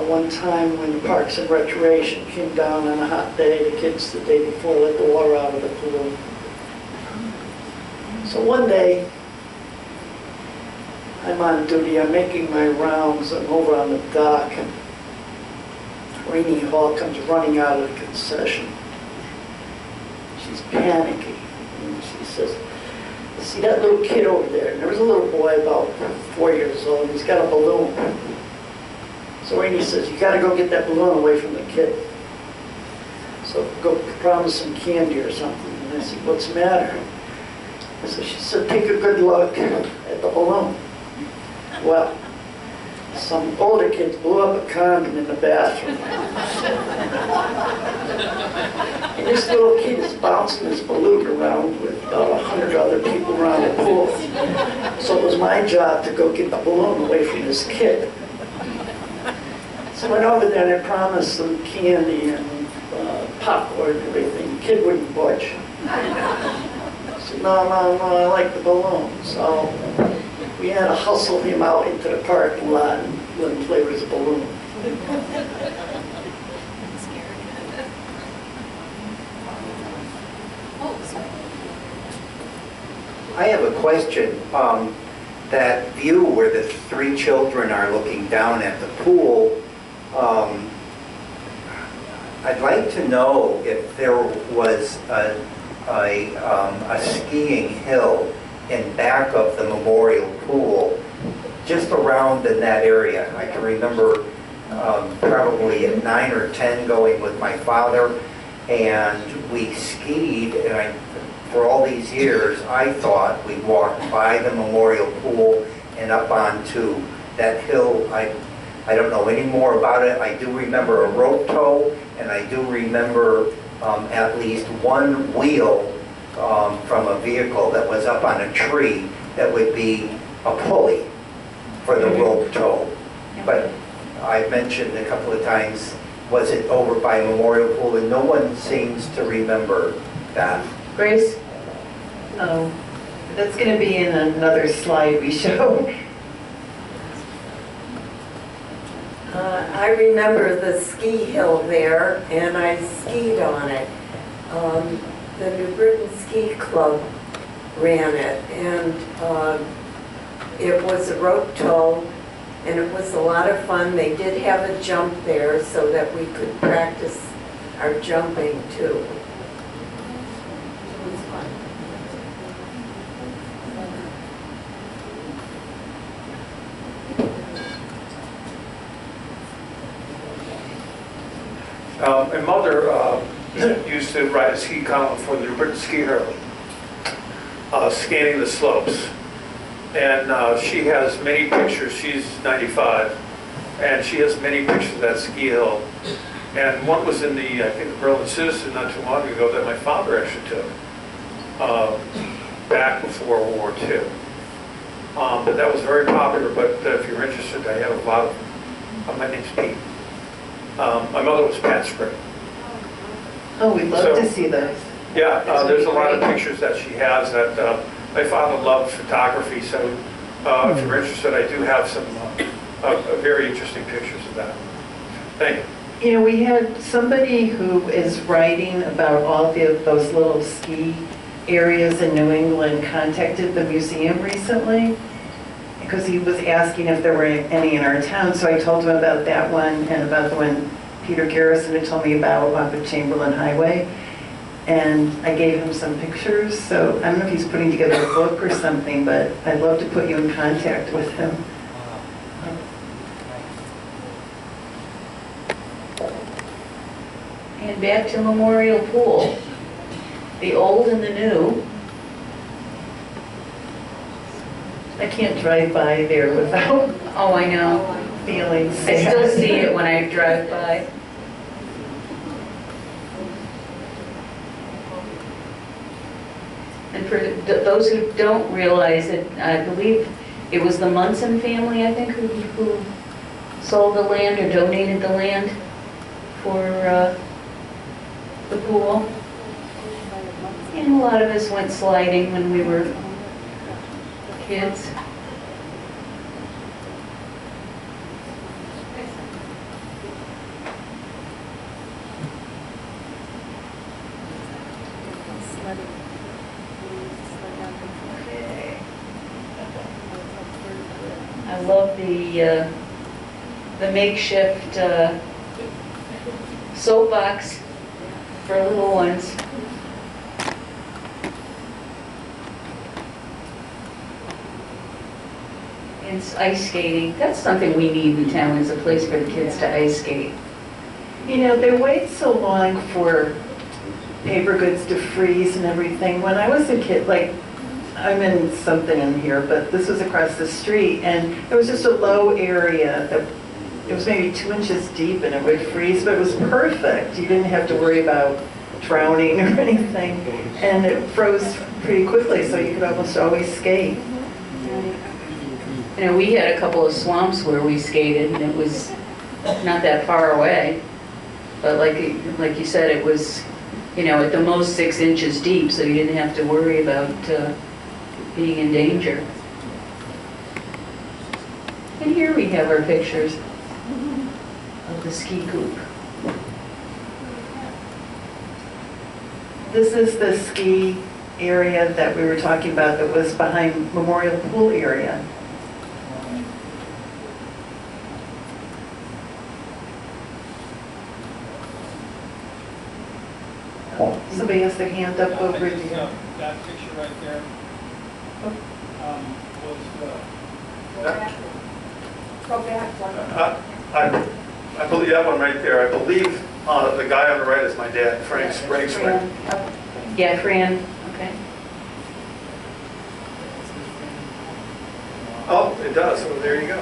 one time when the Parks and Recreation came down on a hot day, the kids the day before let the water out of the pool. So one day, I'm on duty, I'm making my rounds, I'm over on the dock, and Rainey Hall comes running out of the concession. She's panicking, and she says, "See that little kid over there?" And there was a little boy about 4 years old, and he's got a balloon. So Rainey says, "You gotta go get that balloon away from the kid. So go promise some candy or something." And I said, "What's the matter?" So she said, "Take a good look at the balloon." Well, some older kids blew up a condom in the bathroom. And this little kid is bouncing his balloon around with about 100 other people around the pool. So it was my job to go get the balloon away from this kid. So I went over there and I promised some candy and popcorn and everything. The kid wouldn't budge. So said, no, I like the balloons. So we had to hustle him out into the parking lot and let him play with his balloon.
I have a question. That view where the three children are looking down at the pool, I'd like to know if there was a skiing hill in back of the memorial pool, just around in that area. I can remember probably at 9 or 10 going with my father, and we skied, and for all these years, I thought we walked by the memorial pool and up onto that hill. I don't know any more about it. I do remember a rope tow, and I do remember at least one wheel from a vehicle that was up on a tree that would be a pulley for the rope tow. But I mentioned a couple of times, was it over by Memorial Pool, and no one seems to remember that.
Grace?
Oh, that's going to be in another slide we show.
I remember the ski hill there, and I skied on it. The New Britain Ski Club ran it, and it was a rope tow, and it was a lot of fun. They did have a jump there so that we could practice our jumping too. It was fun.
My mother used to write a ski column for the New Britain Ski Herald, scanning the slopes. And she has many pictures. She's 95, and she has many pictures of that ski hill. And one was in the, I think, the Berlin Citizen not too long ago that my father actually took, back before World War II. But that was very popular, but if you're interested, I have a lot of, my name's Pete. My mother was Pat Spring.
Oh, we'd love to see those.
Yeah, there's a lot of pictures that she has that my father loved photography, so if you're interested, I do have some very interesting pictures of that. Thank you.
You know, we had somebody who is writing about all of those little ski areas in New England contacted the museum recently because he was asking if there were any in our town. So I told him about that one and about the one Peter Garrison had told me about off of Chamberlain Highway. And I gave him some pictures. So I don't know if he's putting together a book or something, but I'd love to put you in contact with him.
And back to Memorial Pool, the old and the new.
I can't drive by there without
Oh, I know.
feeling
I
sad.
still see it when I drive by. And for those who don't realize it, I believe it was the Munson family, I think, who sold the land or donated the land for the pool. And a lot of us went sliding when we were kids. I love the makeshift soapbox for little ones. And ice skating. That's something we need in town, is a place for the kids to ice skate.
You know, they wait so long for paper goods to freeze and everything. When I was a kid, like, I'm in something in here, but this was across the street, and there was just a low area that it was maybe 2 inches deep, and it would freeze, but it was perfect. You didn't have to worry about drowning or anything, and it froze pretty quickly, so you could almost always skate.
You know, we had a couple of swamps where we skated, and it was not that far away. But like you said, it you know, at the most 6 inches deep, so you didn't have to worry about being in danger. And here we have our pictures of the ski coop.
This is the ski area that we were talking about that was behind Memorial Pool area. Somebody has their hand up over there.
That picture right there was
Go back one.
I believe that one right there, I believe the guy on the right is my dad, Frank Spring.
Yeah, Fran, okay.
Oh, it does, so there you go.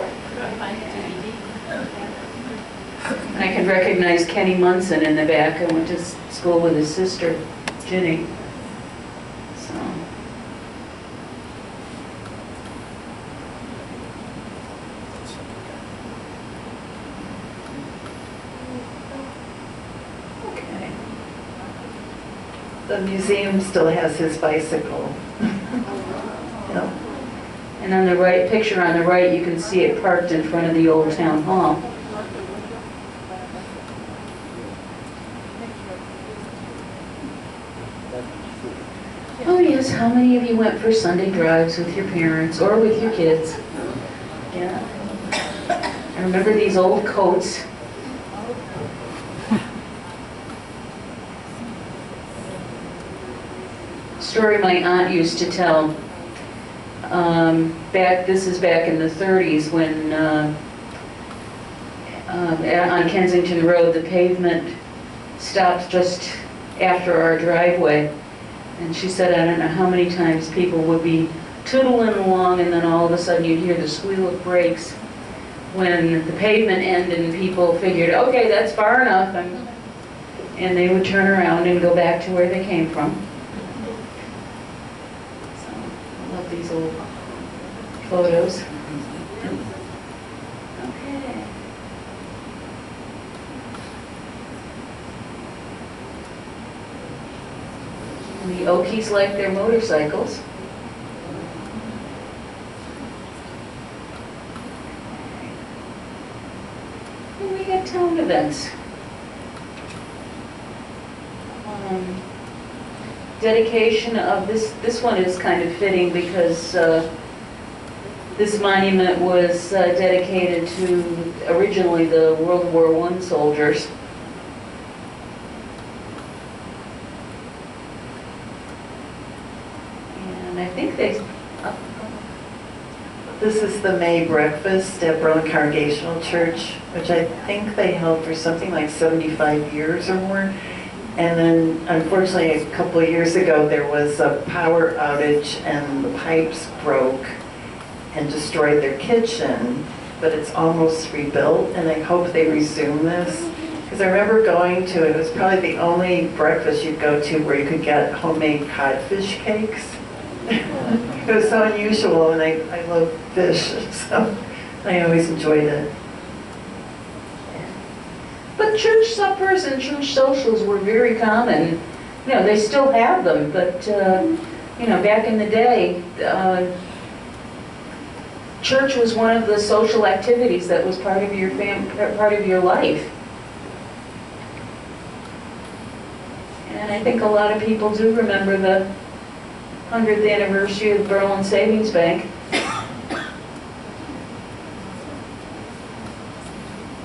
And I can recognize Kenny Munson in the back. I went to school with his sister, Ginny. So. Okay.
The museum still has his bicycle. Yep.
And on the right, picture on the right, you can see it parked in front of the old town hall. Oh yes, how many of you went for Sunday drives with your parents or with your kids? Yeah. I remember these old coats. Story my aunt used to tell. This is back in the 30s when on Kensington Road the pavement stopped just after our driveway. And she said, I don't know how many times people would be tootling along and then all of a sudden you'd hear the squeal of brakes when the pavement ended and people figured, okay, that's far enough, and they would turn around and go back to where they came from. So, I love these old photos. Okay. The Okies like their motorcycles. And we got town events. Dedication of this one is kind of fitting because this monument was dedicated to originally the World War I soldiers. I think
This is the May breakfast at Berlin Congregational Church, which I think they held for something like 75 years or more. And then, unfortunately, a couple of years ago, there was a power outage and the pipes broke and destroyed their kitchen, but it's almost rebuilt, and I hope they resume this. Because I remember going to, it was probably the only breakfast you'd go to where you could get homemade codfish cakes. It was so unusual, and I love fish, so I always enjoyed it.
But church suppers and church socials were very common. You know, they still have them, but you know, back in the day, church was one of the social activities that was part of your part of your life. And I think a lot of people do remember the 100th anniversary of Berlin Savings Bank.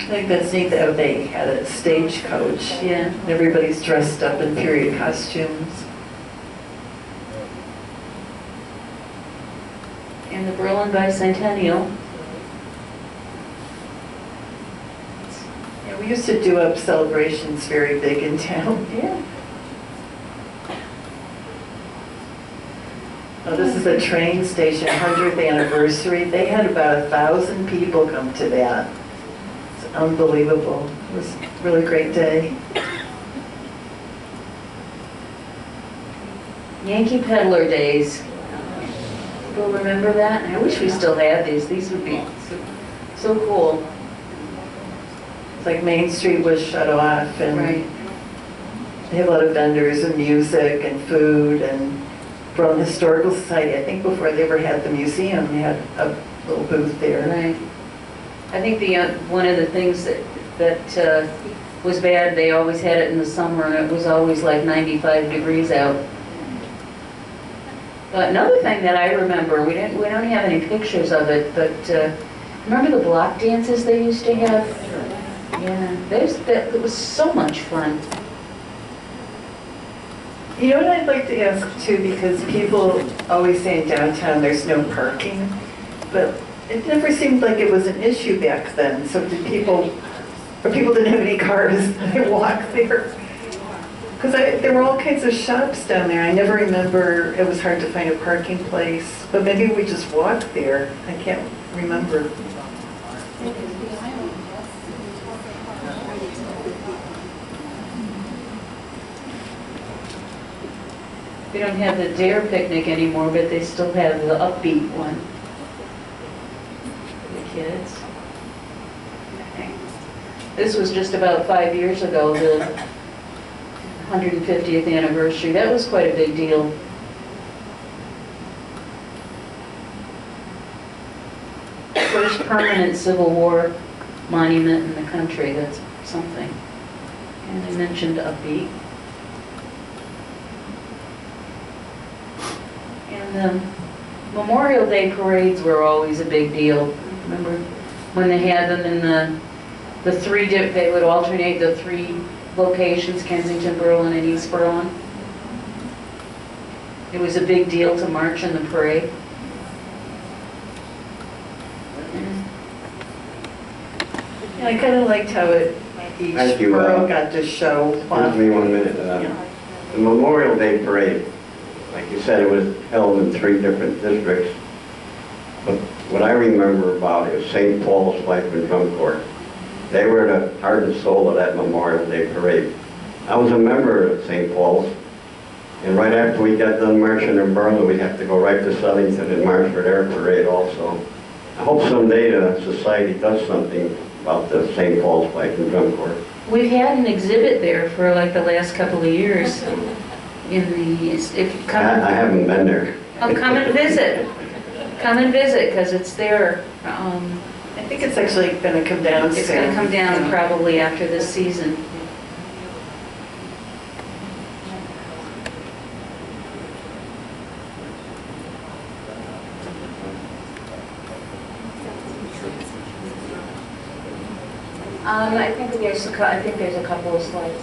I think that's neat that they had a stagecoach.
Yeah.
And everybody's dressed up in period costumes.
And the Berlin Bicentennial.
Yeah, we used to do up celebrations very big in town.
Yeah.
Oh, this is a train station, 100th anniversary. They had about 1,000 people come to that. It's unbelievable. It was a really great day.
Yankee Peddler Days. People remember that? I wish we still had these. These would be so cool.
It's like Main Street was shut off and
Right.
They have a lot of vendors and music and food, and from the Historical Society, I think before they ever had the museum, they had a little booth there.
Right. I think one of the things that was bad, they always had it in the summer, and it was always like 95 degrees out. But another thing that I remember, we don't have any pictures of it, but remember the block dances they used to have? Yeah, it was so much fun.
You know what I'd like to ask too, because people always say in downtown there's no parking, but it never seemed like it was an issue back then. So did people didn't have any cars, they walked there? Because there were all kinds of shops down there. I never remember, it was hard to find a parking place, but maybe we just walked there. I can't remember.
They don't have the Dare picnic anymore, but they still have the upbeat one for the kids. This was just about 5 years ago, the 150th anniversary. That was quite a big deal. First permanent Civil War monument in the country. That's something. And I mentioned upbeat. And Memorial Day parades were always a big deal. Remember when they had them in the three, they would alternate the three locations, Kensington, Berlin, and East Berlin. It was a big deal to march in the parade.
Yeah, I kind of liked how each borough got to show one.
Excuse me 1 minute. The Memorial Day Parade, like you said, it was held in 3 different districts. But what I remember about it was St. Paul's Pipe and Drum Corps. They were the heart and soul of that Memorial Day Parade. I was a member of St. Paul's, and right after we got done marching in Berlin, we'd have to go right to Southington and march for their parade also. I hope someday the society does something about the St. Paul's Pipe and Drum Corps.
We've had an exhibit there for like the last couple of years. If you come,
I haven't been there.
Oh, come and visit. Come and visit, because it's there.
I think it's actually going to come down soon.
It's going to come down probably after this season. I think there's a couple of slides.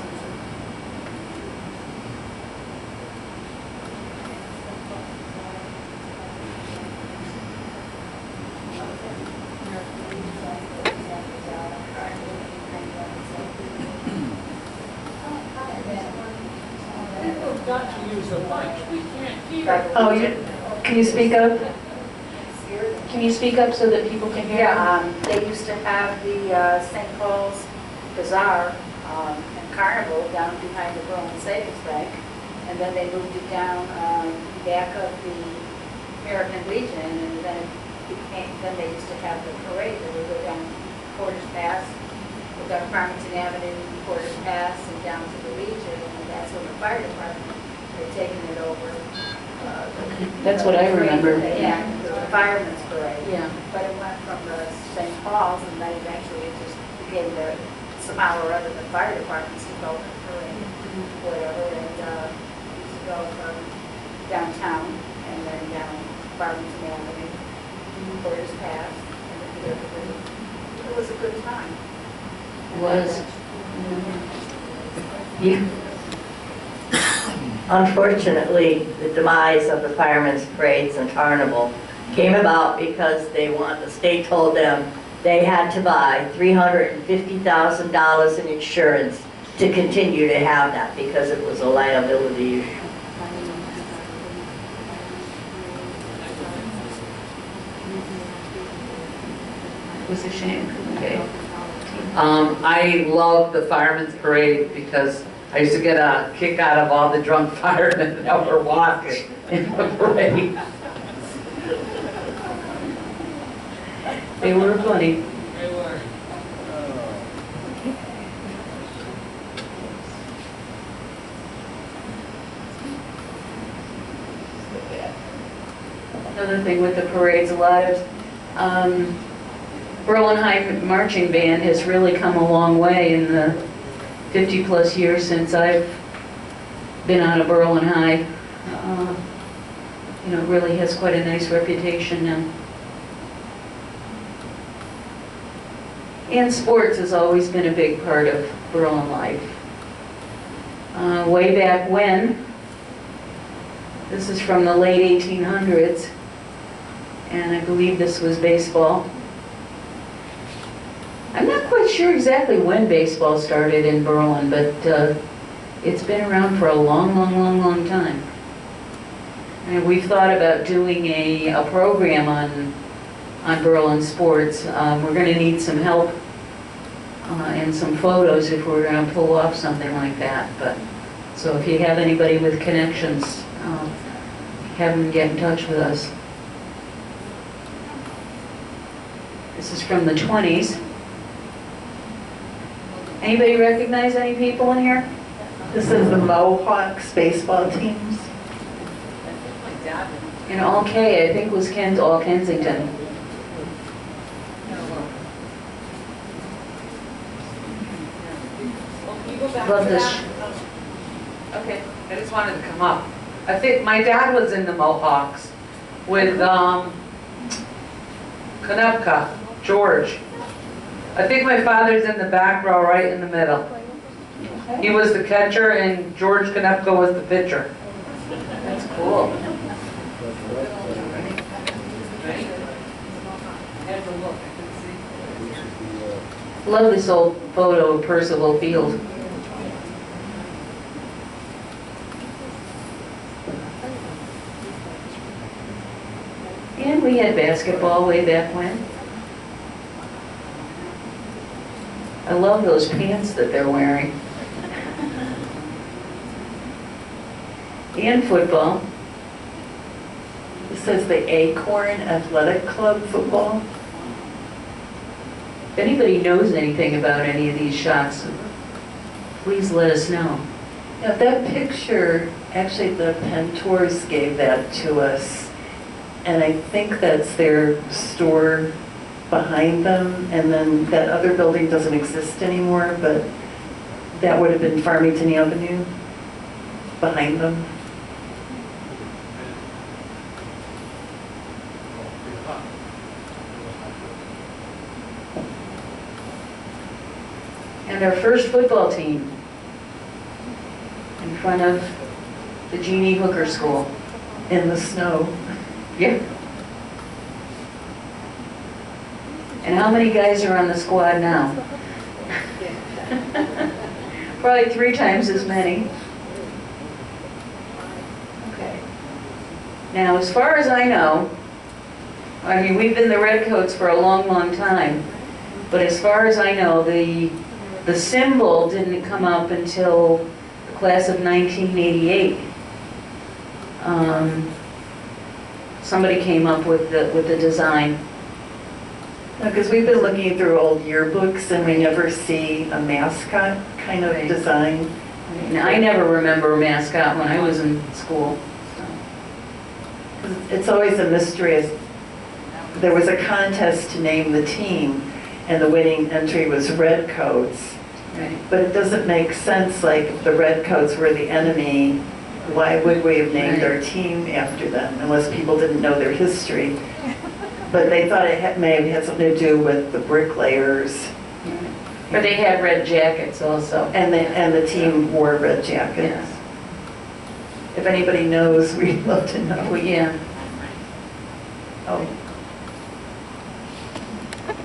We've got to use the mic. We can't hear.
Oh, can you speak up?
Can you speak up so that people can hear?
Yeah, they used to have the St. Paul's Bazaar and Carnival down behind the Berlin Savings Bank, and then they moved it down back of the American Legion, and then they used to have the parade. They would go down Porter's Pass, go down Farmington Avenue, Porter's Pass, and down to the Legion, and that's when the fire department had taken it over.
That's what I remember.
Yeah, the fireman's parade.
Yeah.
But it went from the St. Paul's, and then eventually it just became somehow or other the fire department's development parade, whatever, and used to go from downtown and then down Farmington Avenue, Porter's Pass, and then it was a good time.
It was.
Yeah. Unfortunately, the demise of the firemen's parades and carnival came about because the state told them they had to buy $350,000 in insurance to continue to have that because it was a liability issue.
It was a shame. Okay.
I love the firemen's parade because I used to get a kick out of all the drunk firemen that were walking in the parade.
They were funny.
They were.
another thing with the parades. A lot of Berlin High Marching Band has really come a long way in the 50-plus years since I've been on a Berlin High. You know, it really has quite a nice reputation now. And sports has always been a big part of Berlin life. Way back when, this is from the late 1800s, and I believe this was baseball. I'm not quite sure exactly when baseball started in Berlin, but it's been around for a long, long, long, long time. And we've thought about doing a program on Berlin sports. We're going to need some help and some photos if we're going to pull off something like that. But so if you have anybody with connections, have them get in touch with us. This is from the 20s. Anybody recognize any people in here?
This is the Mohawks baseball teams.
And all K, I think was all Kensington.
Love this. Okay, I just wanted to come up. I think my dad was in the Mohawks with Konopka, George. I think my father's in the back row, right in the middle. He was the catcher and George Konopka was the pitcher.
That's cool. Love this old photo of Percival Field. And we had basketball way back when. I love those pants that they're wearing. And football.
This says the Acorn Athletic Club football.
If anybody knows anything about any of these shots, please let us know.
Now that picture, actually the Pentours gave that to us. And I think that's their store behind them. And then that other building doesn't exist anymore, but that would have been Farmington Avenue behind them.
And our first football team in front of the Jeannie Hooker School.
In the snow.
Yeah. And how many guys are on the squad now? Probably 3 times as many. Okay. Now, as far as I know, I mean, we've been the Redcoats for a long, long time, but as far as I know, the symbol didn't come up until the class of 1988. Somebody came up with the design.
Because we've been looking through old yearbooks and we never see a mascot kind of design.
I never remember a mascot when I was in school.
It's always a mystery. There was a contest to name the team and the winning entry was Redcoats.
Right.
But it doesn't make sense, like if the Redcoats were the enemy, why would we have named our team after them unless people didn't know their history? But they thought it may have had something to do with the bricklayers.
Or they had red jackets also.
And the team wore red jackets.
Yes.
If anybody knows, we'd love to know.
Well, yeah.
Oh.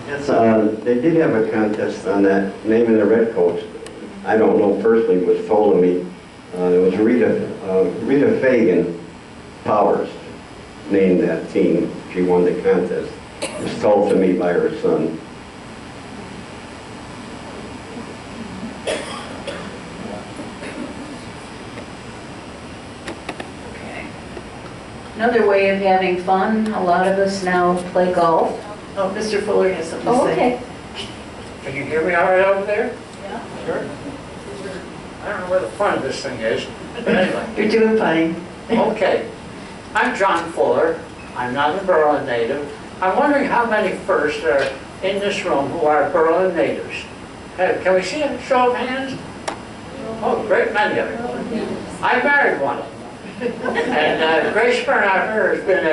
Yes, they did have a contest on that, naming the Redcoats. I don't know personally, was told to me. It was Rita Fagan Powers named that team. She won the contest. It was told to me by her son.
Okay. Another way of having fun, a lot of us now play golf.
Oh, Mr. Fuller has something to
Oh,
say.
okay.
Can you hear me all right over there?
Yeah.
Sure. I don't know where the front of this thing is, but anyway.
You're doing fine.
Okay. I'm John Fuller, I'm not a Berlin native. I'm wondering how many first are in this room who are Berlin natives. Can we see a show of hands? Oh, great many of you. I married one of them. And Grace Bernhardt has been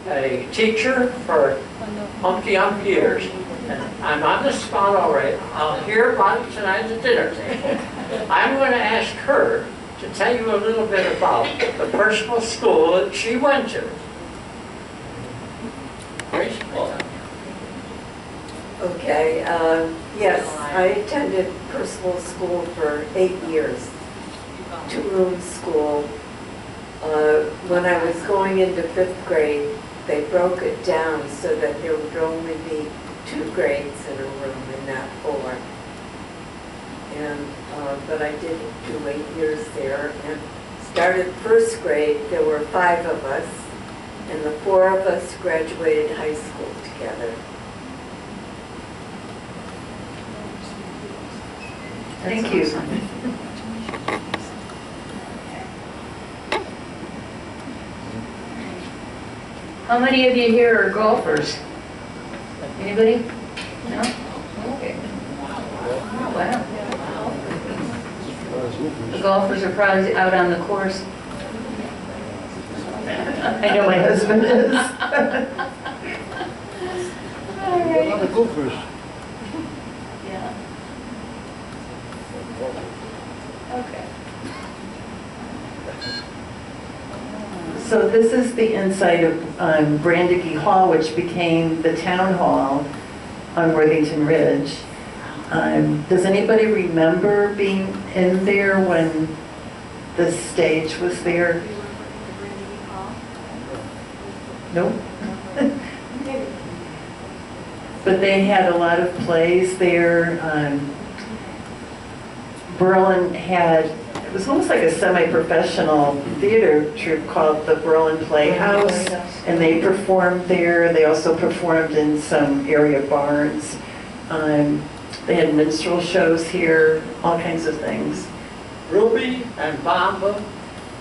a teacher for umpty years. And I'm on the spot already. I'll hear about it tonight at the dinner table. I'm going to ask her to tell you a little bit about the personal school that she went to. Grace?
Okay, yes, I attended personal school for 8 years, two-room school. When I was going into 5th grade, they broke it down so that there would only be 2 grades in a room and not 4. And, but I did do 8 years there and started 1st grade. There were 5 of us, and the 4 of us graduated high school together.
Thank you.
How many of you here are golfers? Anybody? No? Okay. Oh, wow. The golfers are probably out on the course.
I know my husband is.
All right.
The gophers.
Yeah. Okay.
So this is the inside of Brandegee Hall, which became the town hall on Worthington Ridge. Does anybody remember being in there when the stage was there? Nope. But they had a lot of plays there. Berlin had, it was almost like a semi-professional theater troupe called the Berlin Playhouse, and they performed there. They also performed in some area barns. They had minstrel shows here, all kinds of things.
Ruby and Bamba,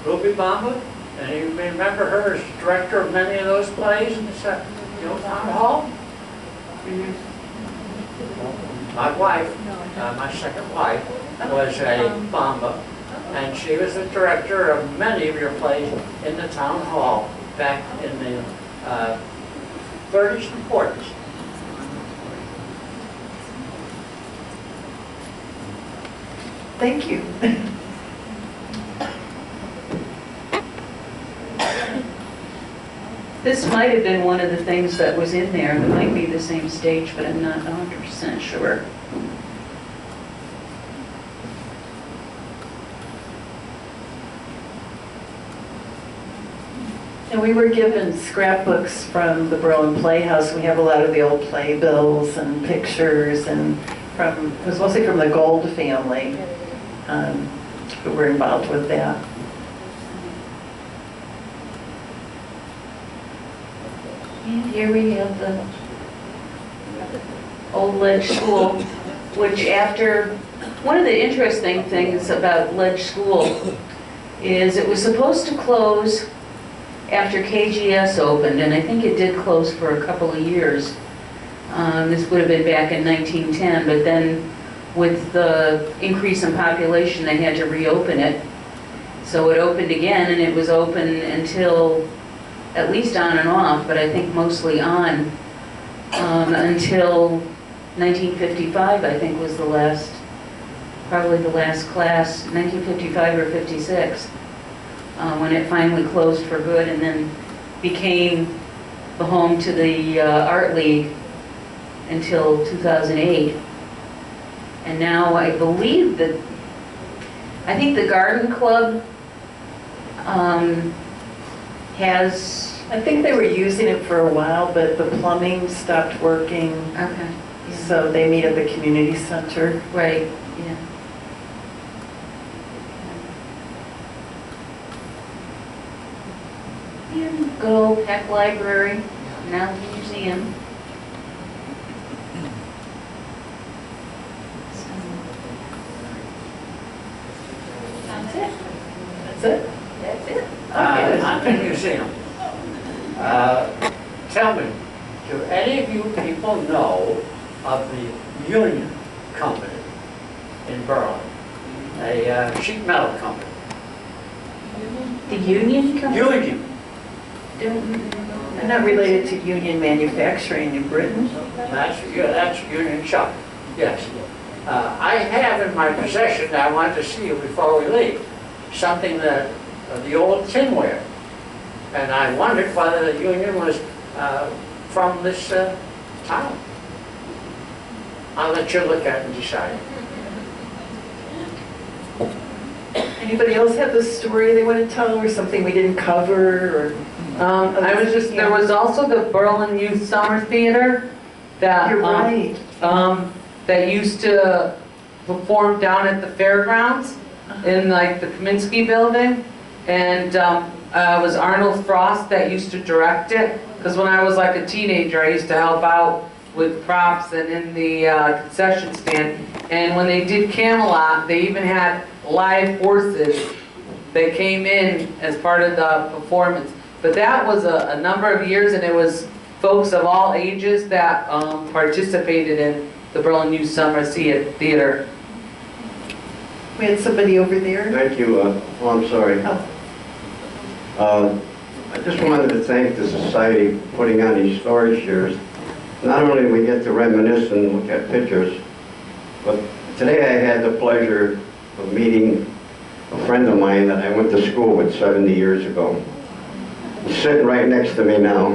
Ruby Bamba, and you may remember her as director of many of those plays in the town hall. My wife, my second wife, was a Bamba, and she was the director of many of your plays in the town hall back in the 30s and 40s.
Thank you.
This might have been one of the things that was in there. It might be the same stage, but I'm not 100% sure.
And we were given scrapbooks from the Berlin Playhouse. We have a lot of the old playbills and pictures, and it was mostly from the Gold family who were involved with that.
And here we have the old Ledge School, which one of the interesting things about Ledge School is it was supposed to close after KGS opened, and I think it did close for a couple of years. This would have been back in 1910, but then with the increase in population, they had to reopen it. So it opened again, and it was open until, at least on and off, but I think mostly on, until 1955, I think was the last, probably the last class, 1955 or 56, when it finally closed for good and then became the home to the Art League until 2008. And now I believe that, I think the Garden Club has...
I think they were using it for a while, but the plumbing stopped working.
Okay. Yeah.
So they meet at the community center.
Right, yeah. And good old Peck Library, now the museum. That's it.
That's it?
That's it.
On the museum. tell me, do any of you people know of the Union Company in Berlin? A sheet metal company.
The Union Company?
Union.
They're not related to union manufacturing in Britain?
That's Union Shop, yes. I have in my possession, I wanted to see you before we leave, something that, the old tinware. And I wondered whether the Union was from this town. I'll let you look at it and decide.
Anybody else have a story they want to tell or something we didn't cover? Or
there was also the Berlin Youth Summer Theater that,
You're right.
that used to perform down at the fairgrounds in like the Kaminsky building. And it was Arnold Frost that used to direct it. Because when I was like a teenager, I used to help out with props and in the concession stand. And when they did Camelot, they even had live horses that came in as part of the performance. But that was a number of years, and it was folks of all ages that participated in the Berlin Youth Summer Theater.
We had somebody over there.
Thank you. Oh, I'm sorry. I just wanted to thank the society for putting on these story shares. Not only do we get to reminisce and look at pictures, but today I had the pleasure of meeting a friend of mine that I went to school with 70 years ago. He's sitting right next to me now.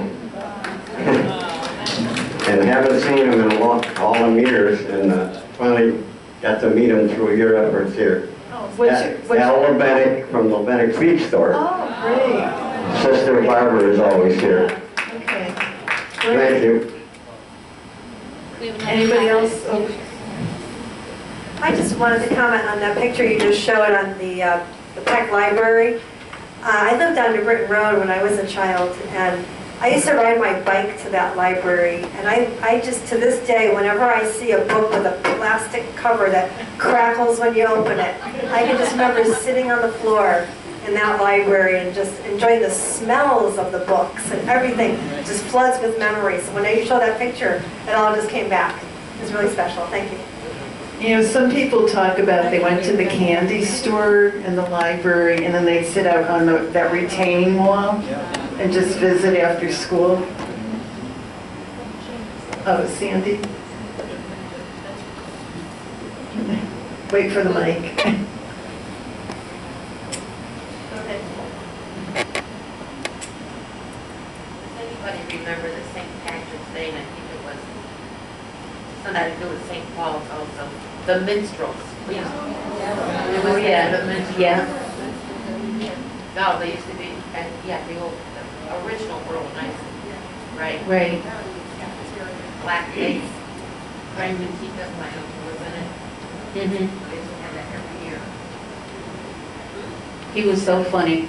And I haven't seen him in all them years, and finally got to meet him through your efforts here. Al Lebenik from the Lebenik Feed Store.
Oh, great.
Sister Barbara is always here.
Okay.
Thank you.
Anybody else? Oh.
I just wanted to comment on that picture you just showed on the Peck Library. I lived on New Britain Road when I was a child, and I used to ride my bike to that library. And I just, to this day, whenever I see a book with a plastic cover that crackles when you open it, I can just remember sitting on the floor in that library and just enjoying the smells of the books, and everything just floods with memories. So when you show that picture, it all just came back. It was really special. Thank you.
You know, some people talk about they went to the candy store in the library and then they'd sit out on that retaining wall and just visit after school. Oh, Sandy? Wait for the mic.
Anybody remember the St. Patrick's Day? And I think it was something to do with St. Paul's also. The minstrels. Yeah.
Oh, yeah.
The minstrels.
Yeah.
No, they used to be, yeah, the original were all nice. Right.
Right.
Black Days. Frank Matika's my uncle was in it.
Mm-hmm.
They used to have that every year.
He was so funny.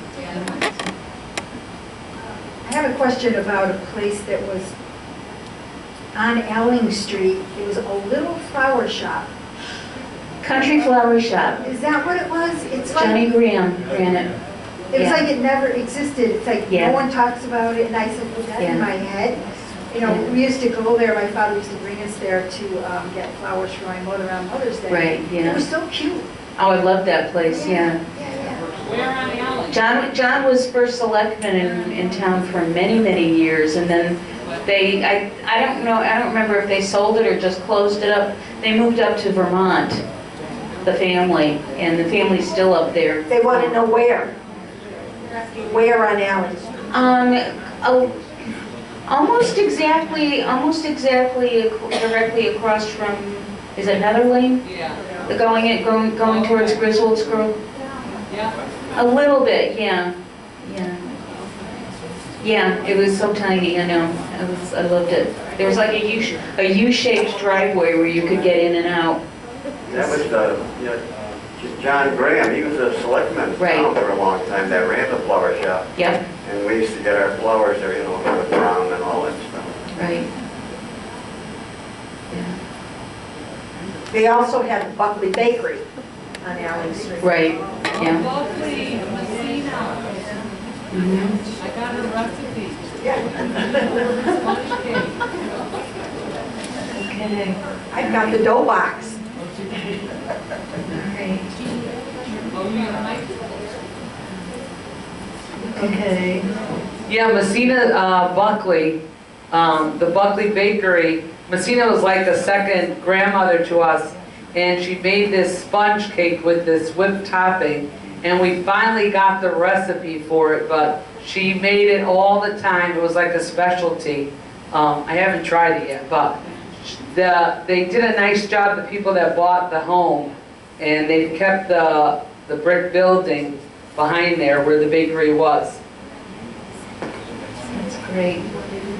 I have a question about a place that was on Alling Street. It was a little flower shop.
Country Flower Shop.
Is that what it was? It's
Johnny
like,
Graham ran it.
it was
Yeah.
like it never existed. It's like
Yeah.
no one talks about it. And I said, well, that's in
Yeah.
my head. You know,
Yeah.
we used to go there. My father used to bring us there to get flowers for my mother on Mother's Day.
Right, yeah.
It was so cute.
Oh, I love that place, yeah. John was first selectman in town for many, many years, and then I don't know, I don't remember if they sold it or just closed it up. They moved up to Vermont, the family, and the family's still up there.
They want to know where. Where on Allen?
Almost exactly directly across from, is it Heather Lane?
Yeah.
Going towards Griswold's Grove?
Yeah.
A little bit, yeah. Yeah, it was so tiny, I know. I loved it. There was like a U-shaped driveway where you could get in and out.
That was John Graham. He was a selectman for a long time that ran the flower shop.
Yep.
And we used to get our flowers there, you know, for the prom and all that stuff.
Right.
They also had Buckley Bakery on Allen Street.
Right, yeah.
Buckley, Messina. I got a recipe.
Okay.
I've got the dough box.
Okay.
Yeah, Messina Buckley, the Buckley Bakery, Messina was like a second grandmother to us, and she made this sponge cake with this whipped topping, and we finally got the recipe for it, but she made it all the time. It was like a specialty. I haven't tried it yet, but they did a nice job, the people that bought the home, and they kept the brick building behind there where the bakery was.
That's great.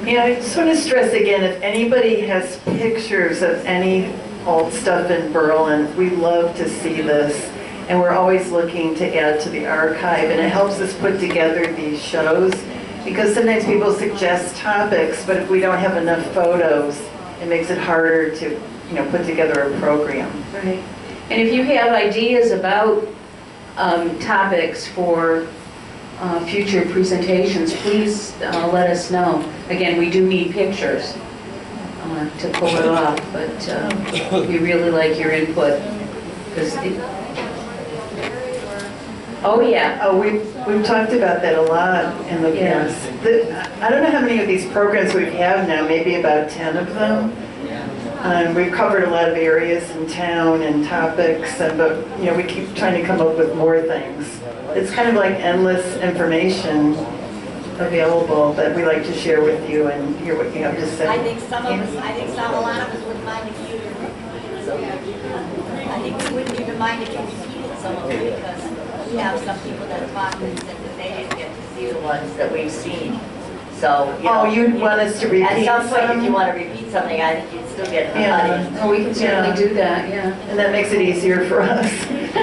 Yeah, I just want to stress again, if anybody has pictures of any old stuff in Berlin, we love to see this. And we're always looking to add to the archive, and it helps us put together these shows, because sometimes people suggest topics, but if we don't have enough photos, it makes it harder to, put together a program.
Right. And if you have ideas about topics for future presentations, please let us know. Again, we do need pictures to pull it off, but we really like your input. Oh, yeah.
Oh, we've talked about that a lot in the past. I don't know how many of these programs we have now, maybe about 10 of them. We've covered a lot of areas in town and topics, but we keep trying to come up with more things. It's kind of like endless information available that we like to share with you and hear what you have to say.
A lot of us wouldn't mind if you repeated some. I think we wouldn't even mind if you repeated some of it, because we have some people that talk and said that they didn't get to see the ones that we've seen. So,
you'd want us to repeat
at some point,
some?
if you want to repeat something, I think you'd still get an
Yeah.
audience.
Oh, we can certainly do that, yeah.
And that makes it easier for us.